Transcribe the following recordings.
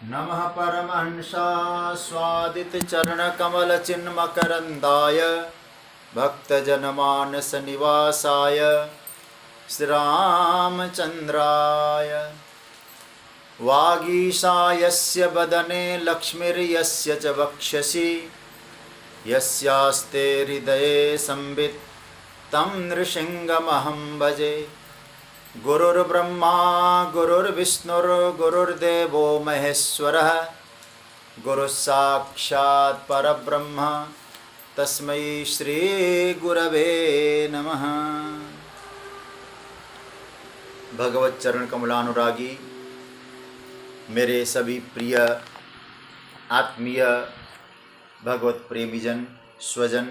नमः परमहंसाय स्वादितचरणकमलचिन्मकरन्दाय भक्तजनमानसनिवासाय श्रीरामचन्द्राय। वागीशायस्य वदने लक्ष्मीर्यस्य च वक्षसि यस्यास्ते हृदये संवित् तं नृसिंहमहं भजे। गुरुर्ब्रह्मा गुरुर्विष्णुर्गुरुर्देवो महेश्वरः गुरुस्साक्षात् परब्रह्म तस्मै श्रीगुरवे नमः। भगवत चरण कमलानुरागी मेरे सभी प्रिय आत्मीय भगवत प्रेमीजन स्वजन,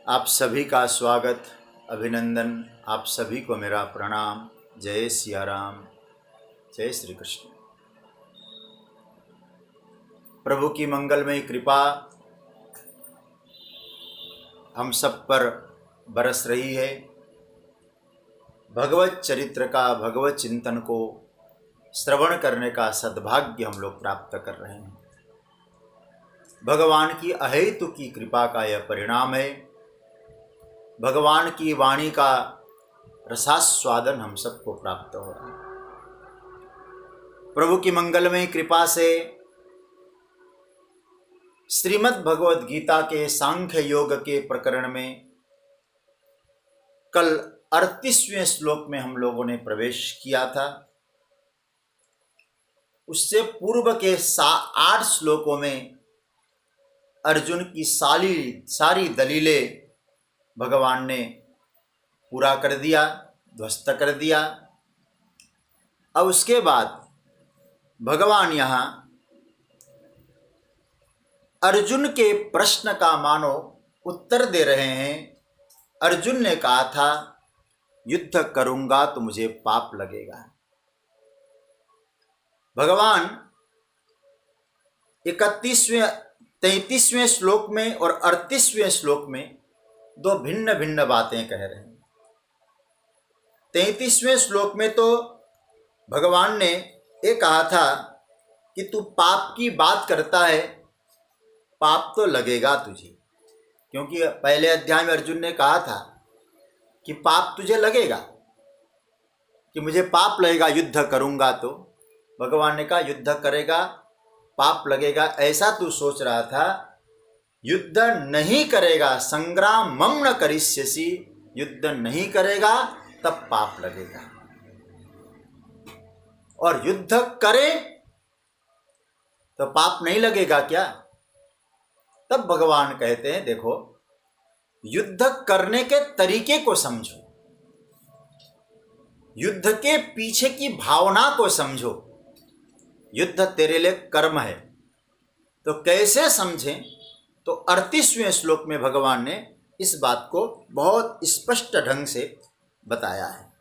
आप सभी का स्वागत अभिनंदन, आप सभी को मेरा प्रणाम। जय सिया राम, जय श्री कृष्ण। प्रभु की मंगलमयी कृपा हम सब पर बरस रही है। भगवत चरित्र का, भगवत चिंतन को श्रवण करने का सद्भाग्य हम लोग प्राप्त कर रहे हैं। भगवान की अहेतु की कृपा का यह परिणाम है। भगवान की वाणी का रसास्वादन हम सबको प्राप्त हो रहा है। प्रभु की मंगलमय कृपा से श्रीमद् भगवद गीता के सांख्य योग के प्रकरण में कल 38वें श्लोक में हम लोगों ने प्रवेश किया था। उससे पूर्व के 8 श्लोकों में अर्जुन की सारी दलीलें भगवान ने पूरा कर दिया, ध्वस्त कर दिया। अब उसके बाद भगवान यहाँ अर्जुन के प्रश्न का मानो उत्तर दे रहे हैं। अर्जुन ने कहा था युद्ध करूंगा तो मुझे पाप लगेगा। भगवान 33वें श्लोक में और 38वें श्लोक में दो भिन्न भिन्न बातें कह रहे हैं। 33वें श्लोक में तो भगवान ने ये कहा था कि तू पाप की बात करता है, पाप तो लगेगा तुझे, क्योंकि पहले अध्याय में अर्जुन ने कहा था कि पाप तुझे लगेगा, कि मुझे पाप लगेगा युद्ध करूंगा तो। भगवान ने कहा युद्ध करेगा पाप लगेगा, ऐसा तू सोच रहा था। युद्ध नहीं करेगा, संग्राम मम न करिष्यसि, युद्ध नहीं करेगा तब पाप लगेगा। और युद्ध करे तो पाप नहीं लगेगा क्या? तब भगवान कहते हैं देखो, युद्ध करने के तरीके को समझो, युद्ध के पीछे की भावना को समझो। युद्ध तेरे लिए कर्म है, तो कैसे समझें? तो 38वें श्लोक में भगवान ने इस बात को बहुत स्पष्ट ढंग से बताया है।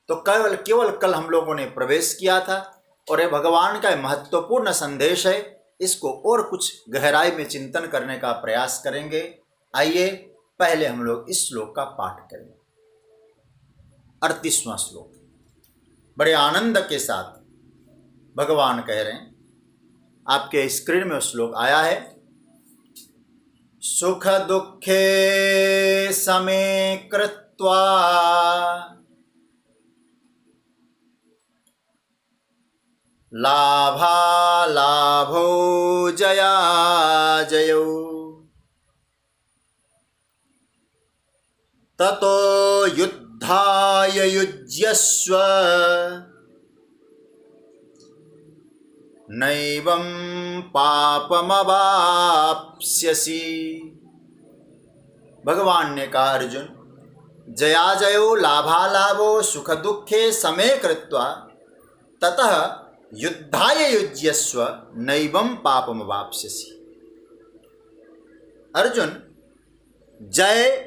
तो केवल कल हम लोगों ने प्रवेश किया था और यह भगवान का महत्वपूर्ण संदेश है। इसको और कुछ गहराई में चिंतन करने का प्रयास करेंगे। आइए पहले हम लोग इस श्लोक का पाठ करें। 38वां श्लोक बड़े आनंद के साथ भगवान कह रहे हैं, आपके स्क्रीन में श्लोक आया है। सुख दुखे समे कृत्वा लाभालाभो जया जयो ततो युद्धाय युज्यस्व नैवं पापमवाप्स्यसि। भगवान ने कहा अर्जुन, जया जयो लाभालाभो सुख दुखे समे कृत्वा ततः युद्धाय युज्यस्व नैवं पापमवाप्स्यसि। अर्जुन, जय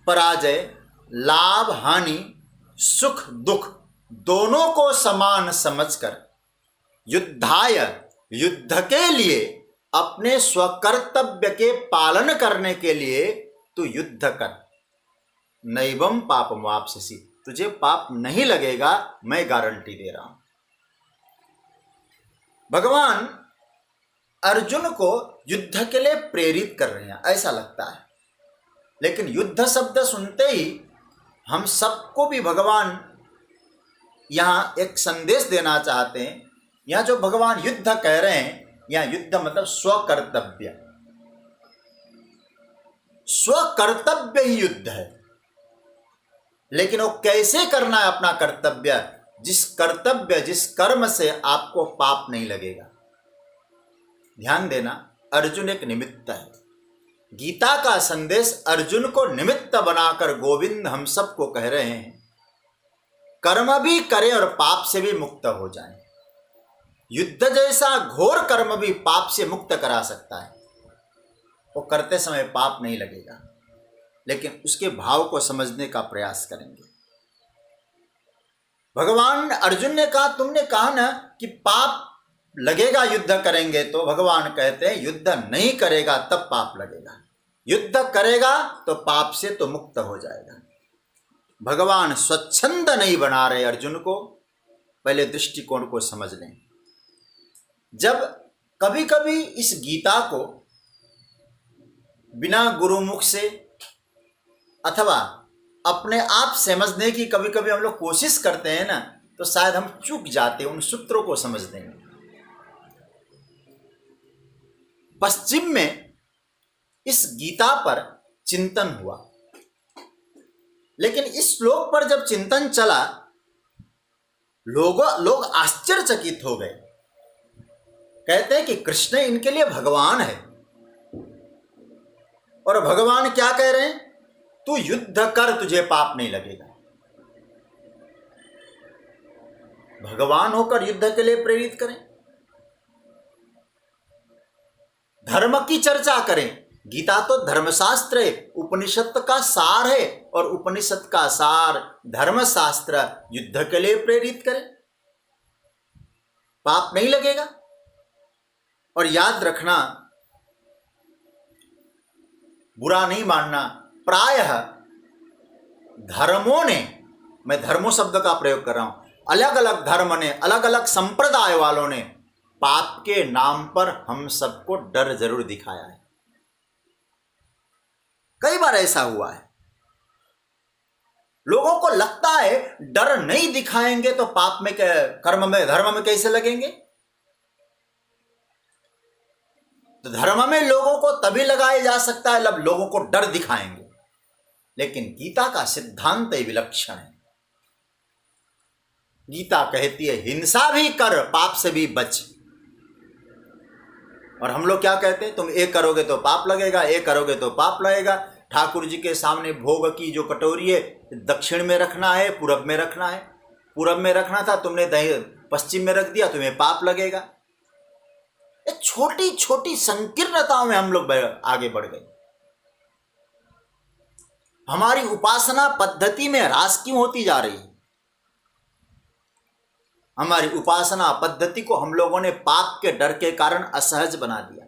पराजय, लाभ हानि, सुख दुख दोनों को समान समझकर युद्धाय युद्ध के लिए, अपने स्वकर्तव्य के पालन करने के लिए तू युद्ध कर। नैवम पापम वापसी, तुझे पाप नहीं लगेगा, मैं गारंटी दे रहा हूं। भगवान अर्जुन को युद्ध के लिए प्रेरित कर रहे हैं ऐसा लगता है, लेकिन युद्ध शब्द सुनते ही हम सबको भी भगवान यहाँ एक संदेश देना चाहते हैं। यहाँ जो भगवान युद्ध कह रहे हैं, यहाँ युद्ध मतलब स्वकर्तव्य, स्वकर्तव्य ही युद्ध है। लेकिन वो कैसे करना है अपना कर्तव्य, जिस कर्म से आपको पाप नहीं लगेगा। ध्यान देना, अर्जुन एक निमित्त है। गीता का संदेश अर्जुन को निमित्त बनाकर गोविंद हम सबको कह रहे हैं, कर्म भी करें और पाप से भी मुक्त हो जाएं। युद्ध जैसा घोर कर्म भी पाप से मुक्त करा सकता है। वो करते समय पाप नहीं लगेगा, लेकिन उसके भाव को समझने का प्रयास करेंगे। भगवान अर्जुन ने कहा, तुमने कहा ना कि पाप लगेगा युद्ध करेंगे, तो भगवान कहते हैं युद्ध नहीं करेगा तब पाप लगेगा, युद्ध करेगा तो पाप से तो मुक्त हो जाएगा। भगवान स्वच्छंद नहीं बना रहे अर्जुन को, पहले दृष्टिकोण को समझ लें। जब कभी कभी इस गीता को बिना गुरुमुख से अथवा अपने आप समझने की कभी कभी हम लोग कोशिश करते हैं ना, तो शायद हम चूक जाते हैं उन सूत्रों को समझने में। पश्चिम में इस गीता पर चिंतन हुआ, लेकिन इस श्लोक पर जब चिंतन चला, लोग आश्चर्यचकित हो गए। कहते हैं कि कृष्ण इनके लिए भगवान है, और भगवान क्या कह रहे हैं, तू युद्ध कर, तुझे पाप नहीं लगेगा। भगवान होकर युद्ध के लिए प्रेरित करें, धर्म की चर्चा करें। गीता तो धर्मशास्त्र है, उपनिषद का सार है, और उपनिषद का सार धर्मशास्त्र युद्ध के लिए प्रेरित करें, पाप नहीं लगेगा। और याद रखना, बुरा नहीं मानना, प्रायः धर्मों ने, मैं धर्मों शब्द का प्रयोग कर रहा हूं, अलग अलग धर्म ने, अलग अलग संप्रदाय वालों ने पाप के नाम पर हम सबको डर जरूर दिखाया है। कई बार ऐसा हुआ है, लोगों को लगता है डर नहीं दिखाएंगे तो पाप में, कर्म में, धर्म में कैसे लगेंगे। तो धर्म में लोगों को तभी लगाया जा सकता है जब लोगों को डर दिखाएंगे, लेकिन गीता का सिद्धांत विलक्षण है। गीता कहती है हिंसा भी कर, पाप से भी बच। और हम लोग क्या कहते हैं, तुम ये करोगे तो पाप लगेगा, ये करोगे तो पाप लगेगा। ठाकुर जी के सामने भोग की जो कटोरी है, दक्षिण में रखना है, पूरब में रखना है। पूरब में रखना था, तुमने पश्चिम में रख दिया, तुम्हें पाप लगेगा। ये छोटी छोटी संकीर्णताओं में हम लोग आगे बढ़ गए। हमारी उपासना पद्धति में ह्रास क्यों होती जा रही है? हमारी उपासना पद्धति को हम लोगों ने पाप के डर के कारण असहज बना दिया।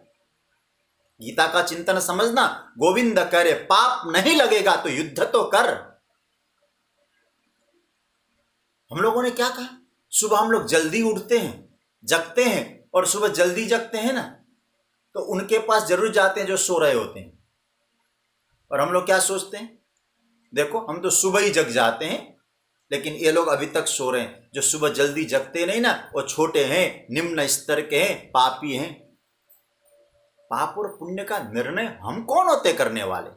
गीता का चिंतन समझना, गोविंद कह रहे पाप नहीं लगेगा तो युद्ध तो कर। हम लोगों ने क्या कहा, सुबह हम लोग जल्दी उठते हैं, जगते हैं, और सुबह जल्दी जगते हैं ना, तो उनके पास जरूर जाते हैं जो सो रहे होते हैं। और हम लोग क्या सोचते हैं, देखो हम तो सुबह ही जग जाते हैं, लेकिन ये लोग अभी तक सो रहे हैं। जो सुबह जल्दी जगते नहीं ना, वो छोटे हैं, निम्न स्तर के हैं, पापी हैं। पाप और पुण्य का निर्णय हम कौन होते करने वाले?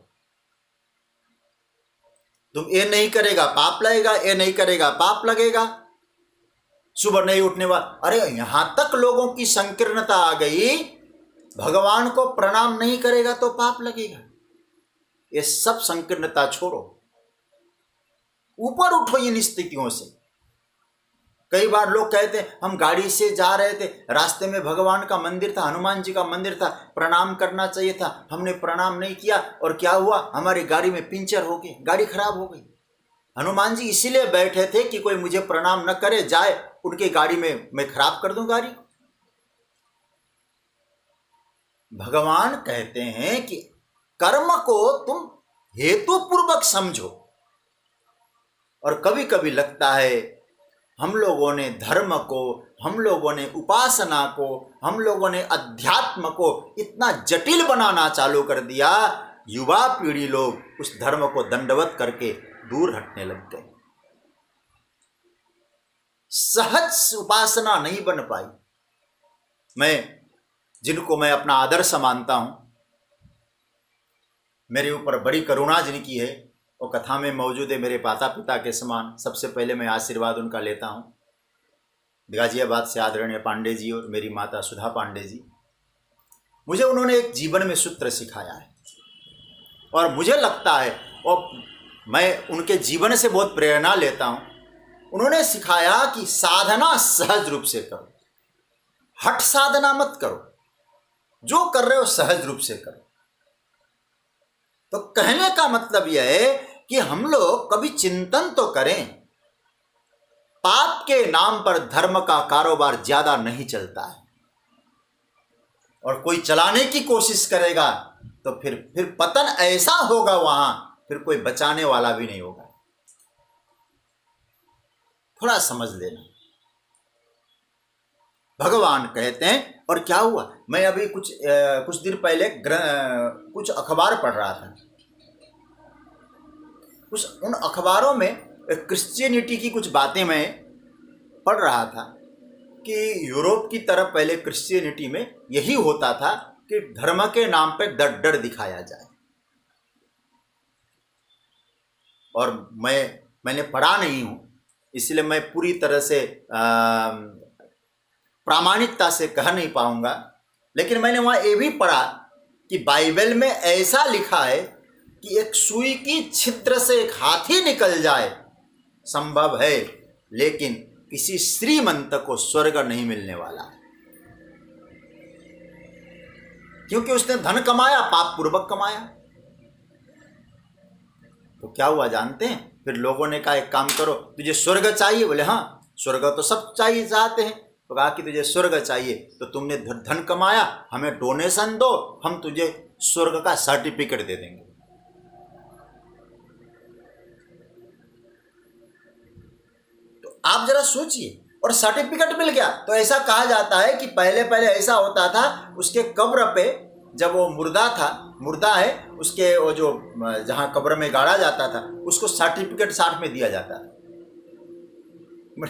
तुम ये नहीं करेगा पाप लगेगा, ये नहीं करेगा पाप लगेगा, सुबह नहीं उठने वाला। अरे यहां तक लोगों की संकीर्णता आ गई, भगवान को प्रणाम नहीं करेगा तो पाप लगेगा। ये सब संकीर्णता छोड़ो, ऊपर उठो इन स्थितियों से। कई बार लोग कहते हैं हम गाड़ी से जा रहे थे, रास्ते में भगवान का मंदिर था, हनुमान जी का मंदिर था, प्रणाम करना चाहिए था, हमने प्रणाम नहीं किया, और क्या हुआ, हमारी गाड़ी में पंचर हो गई, गाड़ी खराब हो गई। हनुमान जी इसीलिए बैठे थे कि कोई मुझे प्रणाम न करे, जाए उनकी गाड़ी में, मैं खराब कर दूं गाड़ी। भगवान कहते हैं कि कर्म को तुम हेतु पूर्वक समझो। और कभी कभी लगता है हम लोगों ने धर्म को, हम लोगों ने उपासना को, हम लोगों ने अध्यात्म को इतना जटिल बनाना चालू कर दिया, युवा पीढ़ी लोग उस धर्म को दंडवत करके दूर हटने लग गए। सहज उपासना नहीं बन पाई। जिनको मैं अपना आदर्श मानता हूं, मेरे ऊपर बड़ी करुणा जिनकी है, वो कथा में मौजूद है, मेरे माता पिता के समान। सबसे पहले मैं आशीर्वाद उनका लेता हूं, गाजियाबाद से आदरणीय पांडे जी और मेरी माता सुधा पांडे जी। मुझे उन्होंने एक जीवन में सूत्र सिखाया है और मुझे लगता है, और मैं उनके जीवन से बहुत प्रेरणा लेता हूं। उन्होंने सिखाया कि साधना सहज रूप से करो, हठ साधना मत करो, जो कर रहे हो सहज रूप से करो। तो कहने का मतलब यह है कि हम लोग कभी चिंतन तो करें। पाप के नाम पर धर्म का कारोबार ज्यादा नहीं चलता है, और कोई चलाने की कोशिश करेगा तो फिर पतन ऐसा होगा, वहां फिर कोई बचाने वाला भी नहीं होगा। थोड़ा समझ लेना। भगवान कहते हैं, और क्या हुआ, मैं अभी कुछ दिन पहले कुछ अखबार पढ़ रहा था। उन अखबारों में क्रिश्चियनिटी की कुछ बातें मैं पढ़ रहा था कि यूरोप की तरफ पहले क्रिश्चियनिटी में यही होता था कि धर्म के नाम पे डर दिखाया जाए। और मैंने पढ़ा नहीं हूं, इसलिए मैं पूरी तरह से प्रामाणिकता से कह नहीं पाऊंगा, लेकिन मैंने वहां ये भी पढ़ा कि बाइबल में ऐसा लिखा है कि एक सुई की छिद्र से एक हाथी निकल जाए संभव है, लेकिन किसी श्रीमंत को स्वर्ग नहीं मिलने वाला, क्योंकि उसने धन कमाया, पाप पूर्वक कमाया। तो क्या हुआ जानते हैं? फिर लोगों ने कहा एक काम करो, तुझे स्वर्ग चाहिए? बोले हाँ, स्वर्ग तो सब चाहिए, चाहते हैं। तो कहा कि तुझे स्वर्ग चाहिए तो तुमने धन कमाया, हमें डोनेशन दो, हम तुझे स्वर्ग का सर्टिफिकेट दे देंगे। तो आप जरा सोचिए, और सर्टिफिकेट मिल गया। तो ऐसा कहा जाता है कि पहले ऐसा होता था, उसके कब्र पे जब वो मुर्दा है, उसके वो जो जहां कब्र में गाड़ा जाता था, उसको सर्टिफिकेट साथ में दिया जाता था,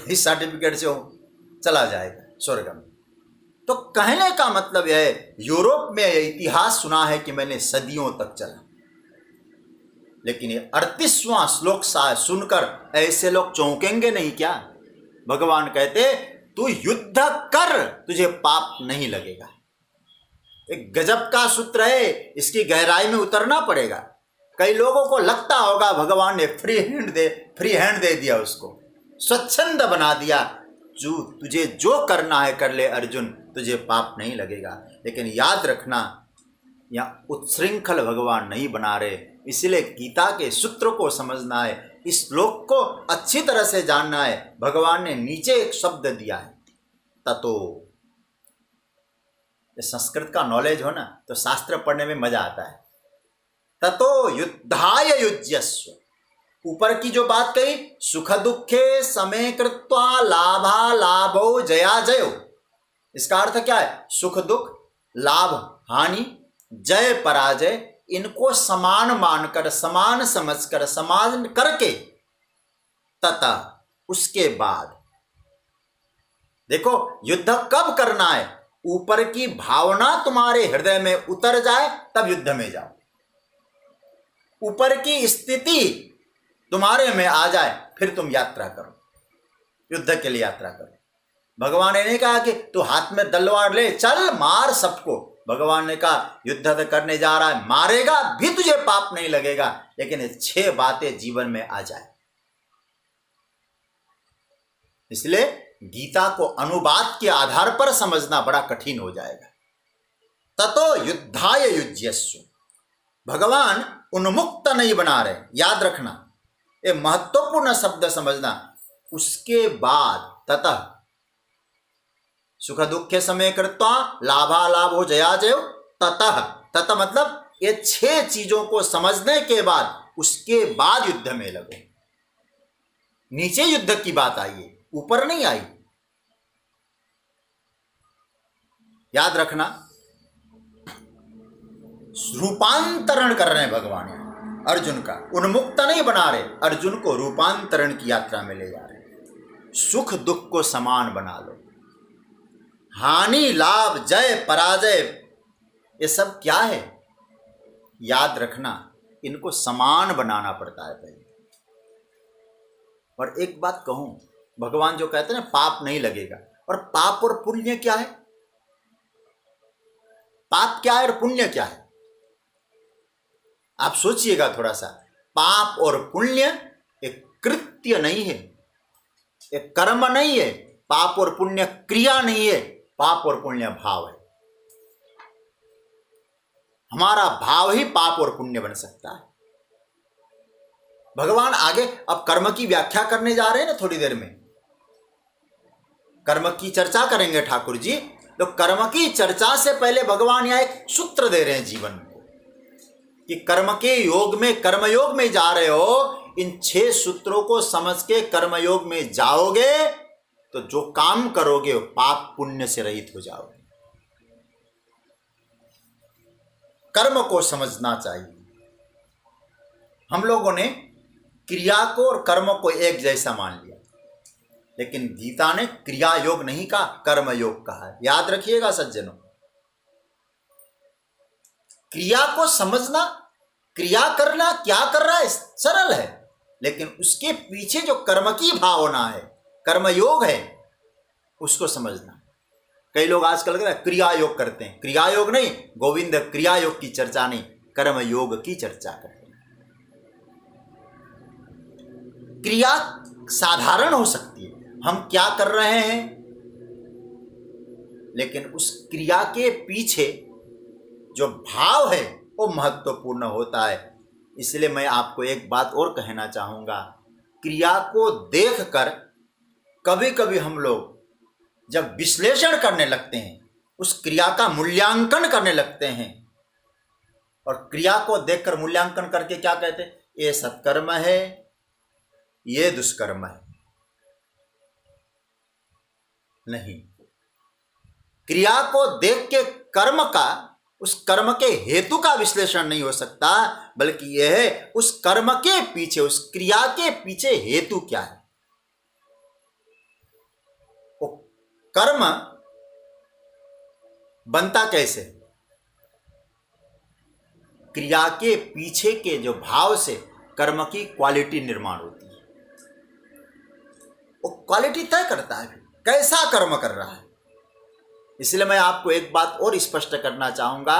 इस सर्टिफिकेट से वो चला जाएगा स्वर्ग में। तो कहने का मतलब यह है, यूरोप में यह इतिहास सुना है कि मैंने सदियों तक चला, लेकिन ये 38वां श्लोक सुनकर ऐसे लोग चौंकेंगे नहीं क्या? भगवान कहते तू युद्ध कर, तुझे पाप नहीं लगेगा। एक गजब का सूत्र है, इसकी गहराई में उतरना पड़ेगा। कई लोगों को लगता होगा भगवान ने फ्री हैंड दे दिया, उसको स्वच्छंद बना दिया, तुझे जो करना है कर ले अर्जुन, तुझे पाप नहीं लगेगा। लेकिन याद रखना, यहाँ उत्श्रृंखल भगवान नहीं बना रहे, इसलिए गीता के सूत्र को समझना है, इस श्लोक को अच्छी तरह से जानना है। भगवान ने नीचे एक शब्द दिया है, ततो। संस्कृत का नॉलेज हो ना तो शास्त्र पढ़ने में मजा आता है। ततो युद्धाय युज्यस्व, ऊपर की जो बात कही, सुख दुखे समे कृत्वा लाभा लाभो जया जयो, इसका अर्थ क्या है? सुख दुख, लाभ हानि, जय पराजय, इनको समान मानकर, समान समझकर, समान करके, तथा उसके बाद देखो युद्ध कब करना है? ऊपर की भावना तुम्हारे हृदय में उतर जाए तब युद्ध में जाओ। ऊपर की स्थिति तुम्हारे में आ जाए फिर तुम यात्रा करो, युद्ध के लिए यात्रा करो। भगवान ने नहीं कहा कि तू हाथ में तलवार ले चल मार सबको। भगवान ने कहा युद्ध करने जा रहा है, मारेगा भी तुझे पाप नहीं लगेगा, लेकिन ये 6 बातें जीवन में आ जाए। इसलिए गीता को अनुवाद के आधार पर समझना बड़ा कठिन हो जाएगा। ततो युद्धाय युज्यस्व, भगवान उन्मुक्त नहीं बना रहे, याद रखना, ये महत्वपूर्ण शब्द समझना। उसके बाद ततः सुख दुख समय कृत्वा लाभा लाभो जया जयो, ततः मतलब ये 6 चीजों को समझने के बाद उसके बाद युद्ध में लगो। नीचे युद्ध की बात आई है, ऊपर नहीं आई। याद रखना, रूपांतरण कर रहे हैं भगवान अर्जुन का, उन्मुक्त नहीं बना रहे, अर्जुन को रूपांतरण की यात्रा में ले जा रहे। सुख दुख को समान बना लो, हानि लाभ जय पराजय ये सब क्या है, याद रखना, इनको समान बनाना पड़ता है पहले। और एक बात कहूं, भगवान जो कहते हैं ना पाप नहीं लगेगा, और पाप और पुण्य क्या है, पाप क्या है और पुण्य क्या है, आप सोचिएगा थोड़ा सा। पाप और पुण्य एक कृत्य नहीं है, एक कर्म नहीं है, पाप और पुण्य क्रिया नहीं है, पाप और पुण्य भाव है। हमारा भाव ही पाप और पुण्य बन सकता है। भगवान आगे अब कर्म की व्याख्या करने जा रहे हैं ना, थोड़ी देर में कर्म की चर्चा करेंगे ठाकुर जी। तो कर्म की चर्चा से पहले भगवान यहां एक सूत्र दे रहे हैं जीवन को, कि कर्म के योग में, कर्मयोग में जा रहे हो, इन 6 सूत्रों को समझ के कर्मयोग में जाओगे तो जो काम करोगे वो पाप पुण्य से रहित हो जाओगे। कर्म को समझना चाहिए। हम लोगों ने क्रिया को और कर्म को एक जैसा मान लिया, लेकिन गीता ने क्रिया योग नहीं कहा, कर्म योग कहा है। याद रखिएगा सज्जनों, क्रिया को समझना, क्रिया करना क्या कर रहा है सरल है, लेकिन उसके पीछे जो कर्म की भावना है, कर्म योग है, उसको समझना। कई लोग आजकल क्रिया योग करते हैं, क्रिया योग नहीं, गोविंद क्रिया योग की चर्चा नहीं, कर्म योग की चर्चा करते हैं। क्रिया साधारण हो सकती है, हम क्या कर रहे हैं, लेकिन उस क्रिया के पीछे जो भाव है वो महत्वपूर्ण होता है। इसलिए मैं आपको एक बात और कहना चाहूँगा, क्रिया को देखकर कभी कभी हम लोग जब विश्लेषण करने लगते हैं, उस क्रिया का मूल्यांकन करने लगते हैं, और क्रिया को देखकर मूल्यांकन करके क्या कहते हैं, ये सत्कर्म है, ये दुष्कर्म है। नहीं, क्रिया को देख के कर्म का, उस कर्म के हेतु का विश्लेषण नहीं हो सकता, बल्कि यह है उस कर्म के पीछे, उस क्रिया के पीछे हेतु क्या है। वो कर्म बनता कैसे, क्रिया के पीछे के जो भाव से कर्म की क्वालिटी निर्माण होती है। वो क्वालिटी तय करता है कैसा कर्म कर रहा है। इसलिए मैं आपको एक बात और स्पष्ट करना चाहूंगा,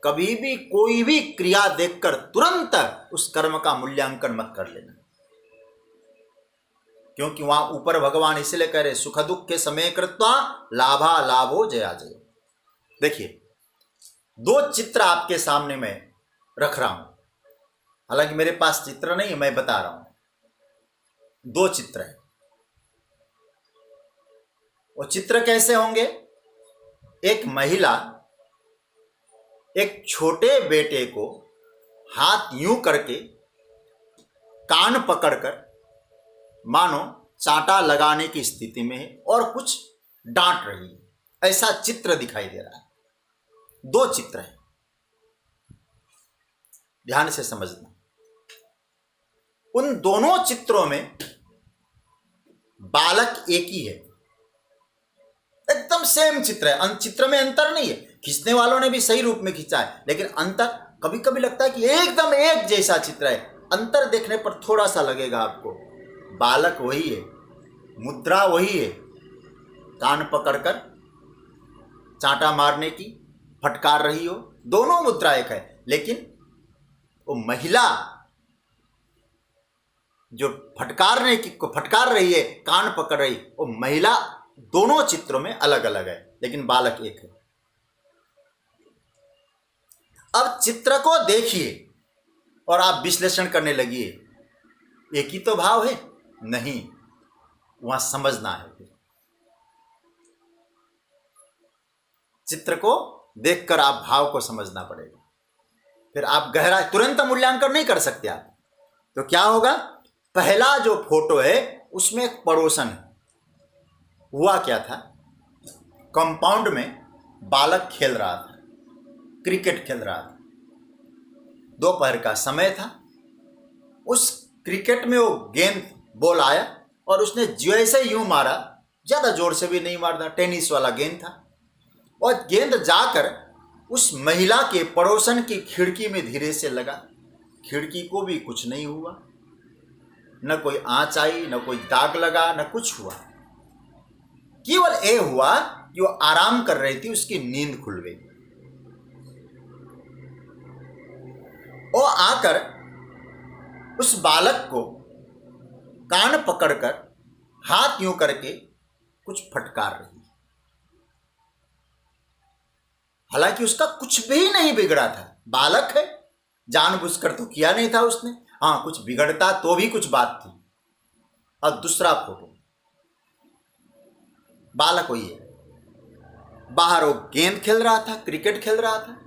कभी भी कोई भी क्रिया देखकर तुरंत उस कर्म का मूल्यांकन मत कर लेना, क्योंकि वहां ऊपर भगवान इसलिए कह रहे सुख दुख के समय कृत्वा लाभा लाभो जया जय। देखिए, 2 चित्र आपके सामने मैं रख रहा हूं, हालांकि मेरे पास चित्र नहीं है, मैं बता रहा हूं। 2 चित्र है। वो चित्र कैसे होंगे, एक महिला एक छोटे बेटे को हाथ यूं करके कान पकड़कर मानो चांटा लगाने की स्थिति में है और कुछ डांट रही है, ऐसा चित्र दिखाई दे रहा है। 2 चित्र हैं, ध्यान से समझना। उन दोनों चित्रों में बालक एक ही है, एकदम सेम चित्र है, चित्र में अंतर नहीं है। खींचने वालों ने भी सही रूप में खींचा है, लेकिन अंतर कभी कभी लगता है कि एकदम एक जैसा चित्र है, अंतर देखने पर थोड़ा सा लगेगा आपको। बालक वही है, मुद्रा वही है, कान पकड़कर चांटा मारने की फटकार रही हो, दोनों मुद्रा एक है, लेकिन वो महिला जो फटकार रही है, कान पकड़ रही, वो महिला दोनों चित्रों में अलग अलग है, लेकिन बालक एक है। अब चित्र को देखिए और आप विश्लेषण करने लगिए, एक ही तो भाव है, नहीं, वहां समझना है। चित्र को देखकर आप भाव को समझना पड़ेगा, फिर आप गहरा तुरंत मूल्यांकन नहीं कर सकते आप। तो क्या होगा, पहला जो फोटो है उसमें एक पड़ोसन है, हुआ क्या था, कंपाउंड में बालक खेल रहा था, क्रिकेट खेल रहा था। दोपहर का समय था। उस क्रिकेट में वो गेंद बॉल आया और उसने जैसे यूं मारा, ज़्यादा जोर से भी नहीं मारता, टेनिस वाला गेंद था, और गेंद जाकर उस महिला के पड़ोसन की खिड़की में धीरे से लगा। खिड़की को भी कुछ नहीं हुआ, न कोई आंच आई, न कोई दाग लगा, न कुछ हुआ। केवल ये हुआ कि वो आराम कर रही थी, उसकी नींद खुल गई। वो आकर उस बालक को कान पकड़कर हाथ यूं करके कुछ फटकार रही। हालांकि उसका कुछ भी नहीं बिगड़ा था, बालक है, जानबूझकर तो किया नहीं था उसने। हाँ, कुछ बिगड़ता तो भी कुछ बात थी। और दूसरा फोटो, बालक वही है, बाहर वो गेंद खेल रहा था, क्रिकेट खेल रहा था।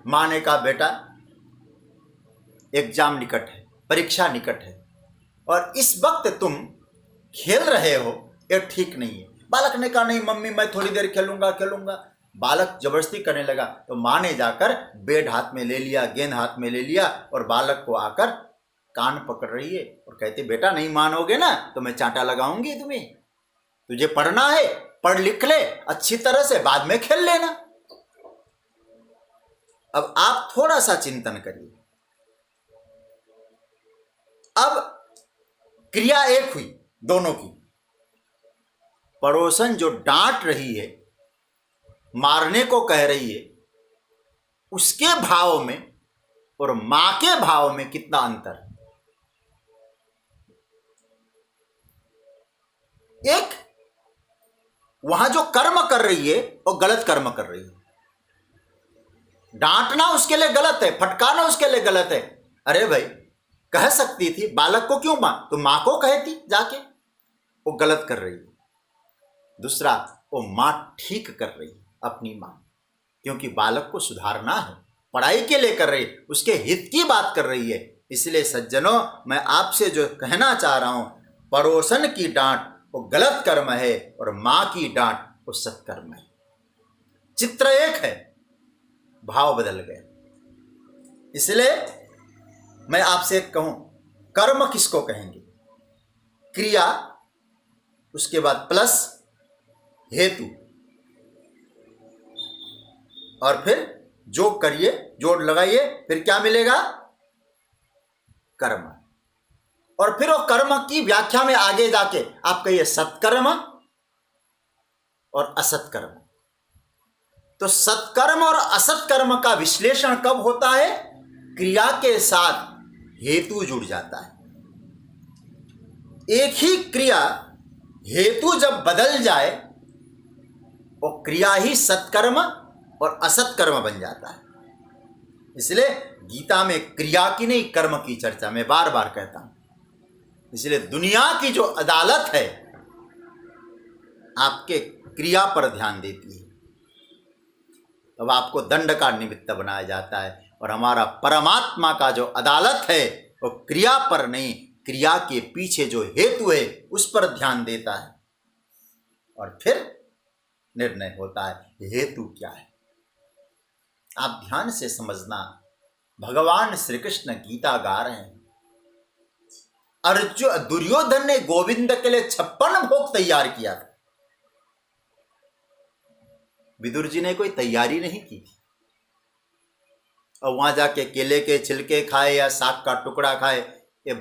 माँ ने कहा, बेटा एग्जाम निकट है, परीक्षा निकट है, और इस वक्त तुम खेल रहे हो, ये ठीक नहीं है। बालक ने कहा, नहीं मम्मी, मैं थोड़ी देर खेलूंगा। बालक जबरदस्ती करने लगा तो माँ ने जाकर बैट हाथ में ले लिया, गेंद हाथ में ले लिया, और बालक को आकर कान पकड़ रही है और कहते, बेटा नहीं मानोगे ना तो मैं चांटा लगाऊंगी तुम्हें। तुझे पढ़ना है, पढ़ लिख ले अच्छी तरह से, बाद में खेल लेना। अब आप थोड़ा सा चिंतन करिए। अब क्रिया एक हुई दोनों की। पड़ोसन जो डांट रही है, मारने को कह रही है, उसके भाव में और मां के भाव में कितना अंतर है। एक वहां जो कर्म कर रही है वो गलत कर्म कर रही है। डांटना उसके लिए गलत है, फटकारना उसके लिए गलत है। अरे भाई, कह सकती थी, बालक को क्यों मां, तो मां को कहती जाके। वो गलत कर रही है। दूसरा, वो मां ठीक कर रही है अपनी मां, क्योंकि बालक को सुधारना है, पढ़ाई के लिए कर रही है, उसके हित की बात कर रही है। इसलिए सज्जनों, मैं आपसे जो कहना चाह रहा हूं, पड़ोसन की डांट वो गलत कर्म है और मां की डांट वो सत्कर्म है। चित्र एक है, भाव बदल गए। इसलिए मैं आपसे कहूं, कर्म किसको कहेंगे? क्रिया, उसके बाद प्लस हेतु, और फिर जो करिए, जोड़ लगाइए, फिर क्या मिलेगा? कर्म। और फिर वो कर्म की व्याख्या में आगे जाके आप कहिए सत्कर्म और असत्कर्म। तो सत्कर्म और असत्कर्म का विश्लेषण कब होता है? क्रिया के साथ हेतु जुड़ जाता है। एक ही क्रिया हेतु जब बदल जाए, वो क्रिया ही सत्कर्म और असत्कर्म बन जाता है। इसलिए गीता में क्रिया की नहीं, कर्म की चर्चा मैं बार बार कहता हूं। इसलिए दुनिया की जो अदालत है आपके क्रिया पर ध्यान देती है, तब आपको दंड का निमित्त बनाया जाता है। और हमारा परमात्मा का जो अदालत है वो क्रिया पर नहीं, क्रिया के पीछे जो हेतु है उस पर ध्यान देता है, और फिर निर्णय होता है हेतु क्या है। आप ध्यान से समझना, भगवान श्री कृष्ण गीता गा रहे हैं। अर्जुन, दुर्योधन ने गोविंद के लिए 56 भोग तैयार किया था। विदुर जी ने कोई तैयारी नहीं की थी, और वहां जाके केले के छिलके खाए या साग का टुकड़ा खाए, ये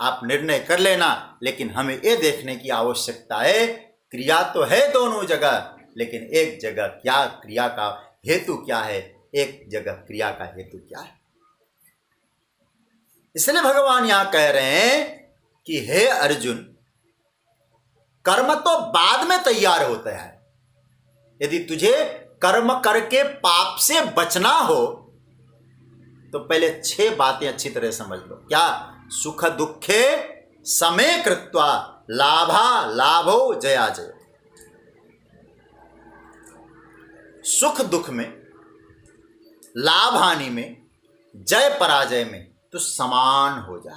आप निर्णय कर लेना। लेकिन हमें ये देखने की आवश्यकता है, क्रिया तो है दोनों जगह, लेकिन एक जगह क्या क्रिया का हेतु क्या है, एक जगह क्रिया का हेतु क्या है। इसलिए भगवान यहां कह रहे हैं कि हे अर्जुन, कर्म तो बाद में तैयार होता है। यदि तुझे कर्म करके पाप से बचना हो तो पहले 6 बातें अच्छी तरह समझ लो। क्या? सुख दुखे समे कृत्वा लाभा लाभो जया जय। सुख दुख में, लाभ हानि में, जय पराजय में तो समान हो जा,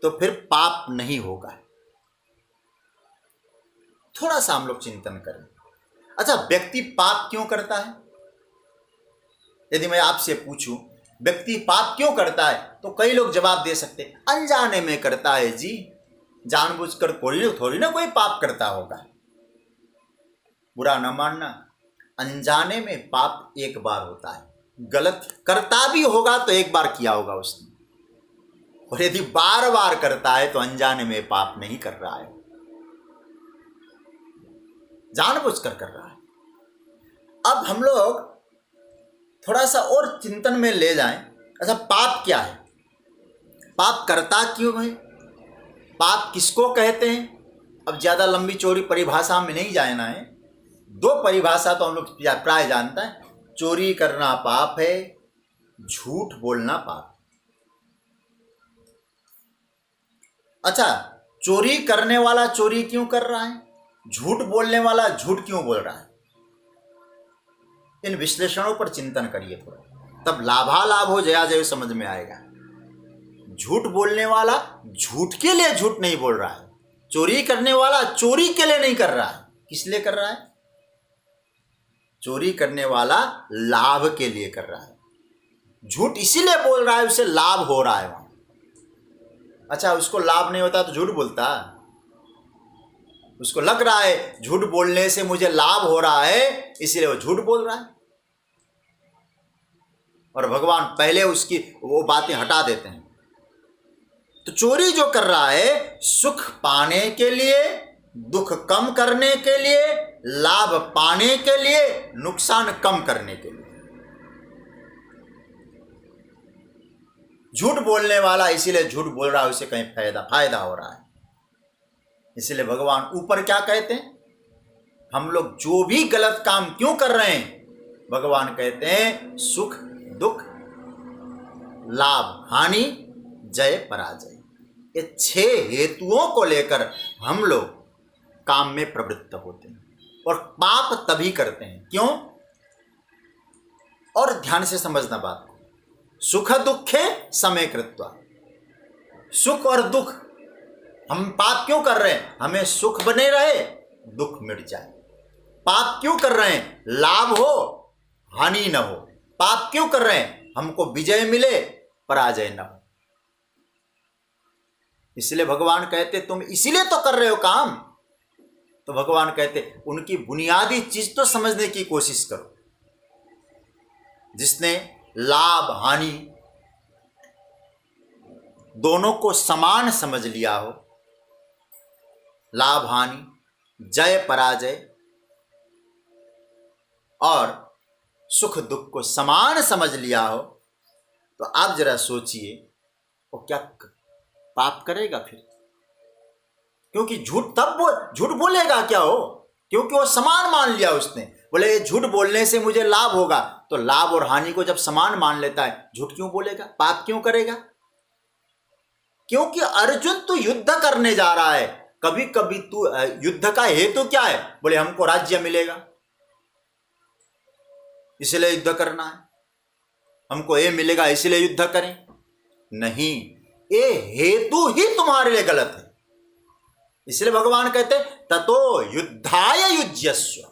तो फिर पाप नहीं होगा। थोड़ा सा हम लोग चिंतन करें। अच्छा, व्यक्ति पाप क्यों करता है? यदि मैं आपसे पूछूं व्यक्ति पाप क्यों करता है, तो कई लोग जवाब दे सकते हैं, अनजाने में करता है जी, जानबूझकर थोड़ी ना कोई पाप करता होगा। बुरा न मानना, अनजाने में पाप एक बार होता है, गलत करता भी होगा तो एक बार किया होगा उसने, और यदि बार बार करता है तो अनजाने में पाप नहीं कर रहा है, जानबूझकर कर रहा है। अब हम लोग थोड़ा सा और चिंतन में ले जाएं। अच्छा, पाप क्या है? पाप करता क्यों है? पाप किसको कहते हैं? अब ज़्यादा लंबी चौड़ी परिभाषा में नहीं जाना है, दो परिभाषा तो हम लोग प्राय जानते हैं। चोरी करना पाप है, झूठ बोलना पाप। अच्छा, चोरी करने वाला चोरी क्यों कर रहा है? झूठ बोलने वाला झूठ क्यों बोल रहा है? इन विश्लेषणों पर चिंतन करिए थोड़ा, तब लाभालाभ हो जया जय समझ में आएगा। झूठ बोलने वाला झूठ के लिए झूठ नहीं बोल रहा है, चोरी करने वाला चोरी के लिए नहीं कर रहा है। किस लिए कर रहा है? चोरी करने वाला लाभ के लिए कर रहा है, झूठ इसीलिए बोल रहा है उसे लाभ हो रहा है वहां। अच्छा, उसको लाभ नहीं होता तो झूठ बोलता? उसको लग रहा है झूठ बोलने से मुझे लाभ हो रहा है, इसलिए वो झूठ बोल रहा है, और भगवान पहले उसकी वो बातें हटा देते हैं। तो चोरी जो कर रहा है सुख पाने के लिए, दुख कम करने के लिए, लाभ पाने के लिए, नुकसान कम करने के लिए। झूठ बोलने वाला इसीलिए झूठ बोल रहा है, उसे कहीं फायदा हो रहा है। इसलिए भगवान ऊपर क्या कहते हैं, हम लोग जो भी गलत काम क्यों कर रहे हैं, भगवान कहते हैं सुख दुख, लाभ हानि, जय पराजय, ये 6 हेतुओं को लेकर हम लोग काम में प्रवृत्त होते हैं, और पाप तभी करते हैं। क्यों? और ध्यान से समझना बात को, सुख दुखे समय कृत्वा। सुख और दुख, हम पाप क्यों कर रहे हैं? हमें सुख बने रहे, दुख मिट जाए। पाप क्यों कर रहे हैं? लाभ हो, हानि न हो। पाप क्यों कर रहे हैं? हमको विजय मिले, पराजय न हो। इसलिए भगवान कहते तुम इसीलिए तो कर रहे हो काम। तो भगवान कहते उनकी बुनियादी चीज तो समझने की कोशिश करो। जिसने लाभ हानि दोनों को समान समझ लिया हो, लाभ हानि, जय पराजय और सुख दुख को समान समझ लिया हो, तो आप जरा सोचिए वो क्या पाप करेगा फिर? क्योंकि झूठ बोलेगा क्या हो? क्योंकि वो समान मान लिया उसने। बोले झूठ बोलने से मुझे लाभ होगा, तो लाभ और हानि को जब समान मान लेता है, झूठ क्यों बोलेगा, पाप क्यों करेगा? क्योंकि अर्जुन तो युद्ध करने जा रहा है। कभी कभी तू युद्ध का हेतु क्या है? बोले हमको राज्य मिलेगा इसलिए युद्ध करना है, हमको ये मिलेगा इसलिए युद्ध करें। नहीं, ये हेतु ही तुम्हारे लिए गलत है। इसलिए भगवान कहते ततो युद्धाय युज्यस्व।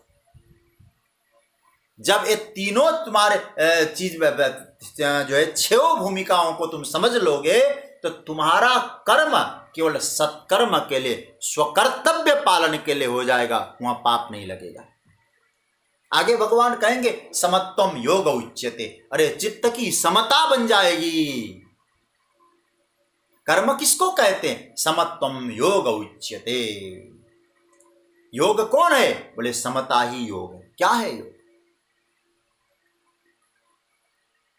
जब ये तीनों तुम्हारे चीज जो है 6 भूमिकाओं को तुम समझ लोगे, तो तुम्हारा कर्म केवल सत्कर्म के लिए, स्वकर्तव्य पालन के लिए हो जाएगा, वहां पाप नहीं लगेगा। आगे भगवान कहेंगे समत्वम योग उच्यते। अरे चित्त की समता बन जाएगी। कर्म किसको कहते हैं? समत्वम योग उच्यते। योग कौन है? बोले समता ही योग है। क्या है योग?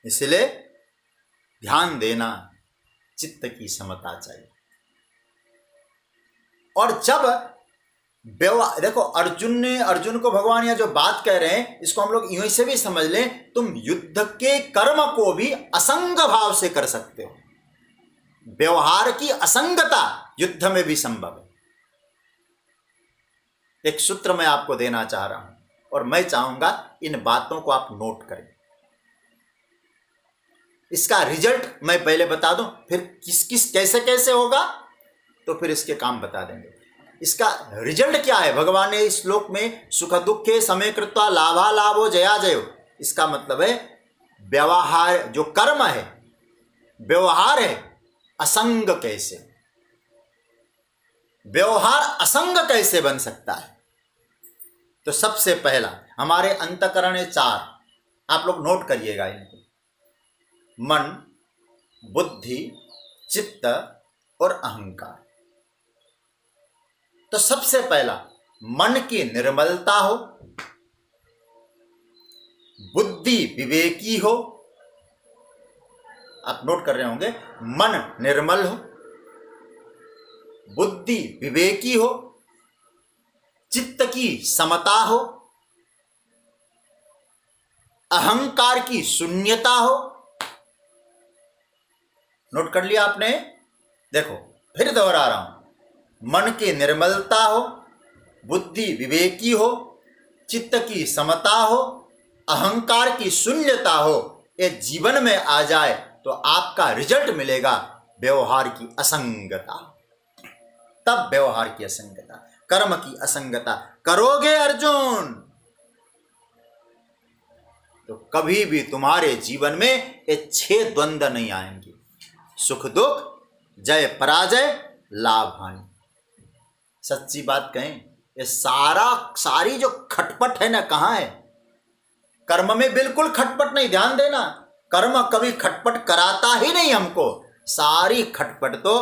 इसलिए ध्यान देना, चित्त की समता चाहिए। और जब देखो अर्जुन को भगवान यह जो बात कह रहे हैं, इसको हम लोग यूं से भी समझ लें, तुम युद्ध के कर्म को भी असंग भाव से कर सकते हो। व्यवहार की असंगता युद्ध में भी संभव है। एक सूत्र मैं आपको देना चाह रहा हूं, और मैं चाहूंगा इन बातों को आप नोट करें। इसका रिजल्ट मैं पहले बता दूं, फिर किस किस कैसे कैसे होगा, तो फिर इसके काम बता देंगे। इसका रिजल्ट क्या है? भगवान ने इस श्लोक में सुख दुखे समय कृत्वा लाभा लाभो जया जयो, इसका मतलब है व्यवहार, जो कर्म है, व्यवहार है, असंग कैसे, व्यवहार असंग कैसे बन सकता है? तो सबसे पहला हमारे अंतःकरण है 4, आप लोग नोट करिएगा इनको, मन, बुद्धि, चित्त और अहंकार। तो सबसे पहला मन की निर्मलता हो, बुद्धि विवेकी हो, आप नोट कर रहे होंगे, मन निर्मल हो, बुद्धि विवेकी हो, चित्त की समता हो, अहंकार की शून्यता हो। नोट कर लिया आपने? देखो फिर दोहरा रहा हूं, मन की निर्मलता हो, बुद्धि विवेकी हो, चित्त की समता हो, अहंकार की शून्यता हो, ये जीवन में आ जाए तो आपका रिजल्ट मिलेगा व्यवहार की असंगता। तब व्यवहार की असंगता, कर्म की असंगता करोगे अर्जुन, तो कभी भी तुम्हारे जीवन में ये 6 द्वंद्व नहीं आएंगे, सुख दुख, जय पराजय, लाभ हानि। सच्ची बात कहें, ये सारी जो खटपट है ना, कहाँ है? कर्म में बिल्कुल खटपट नहीं, ध्यान देना, कर्म कभी खटपट कराता ही नहीं हमको। सारी खटपट तो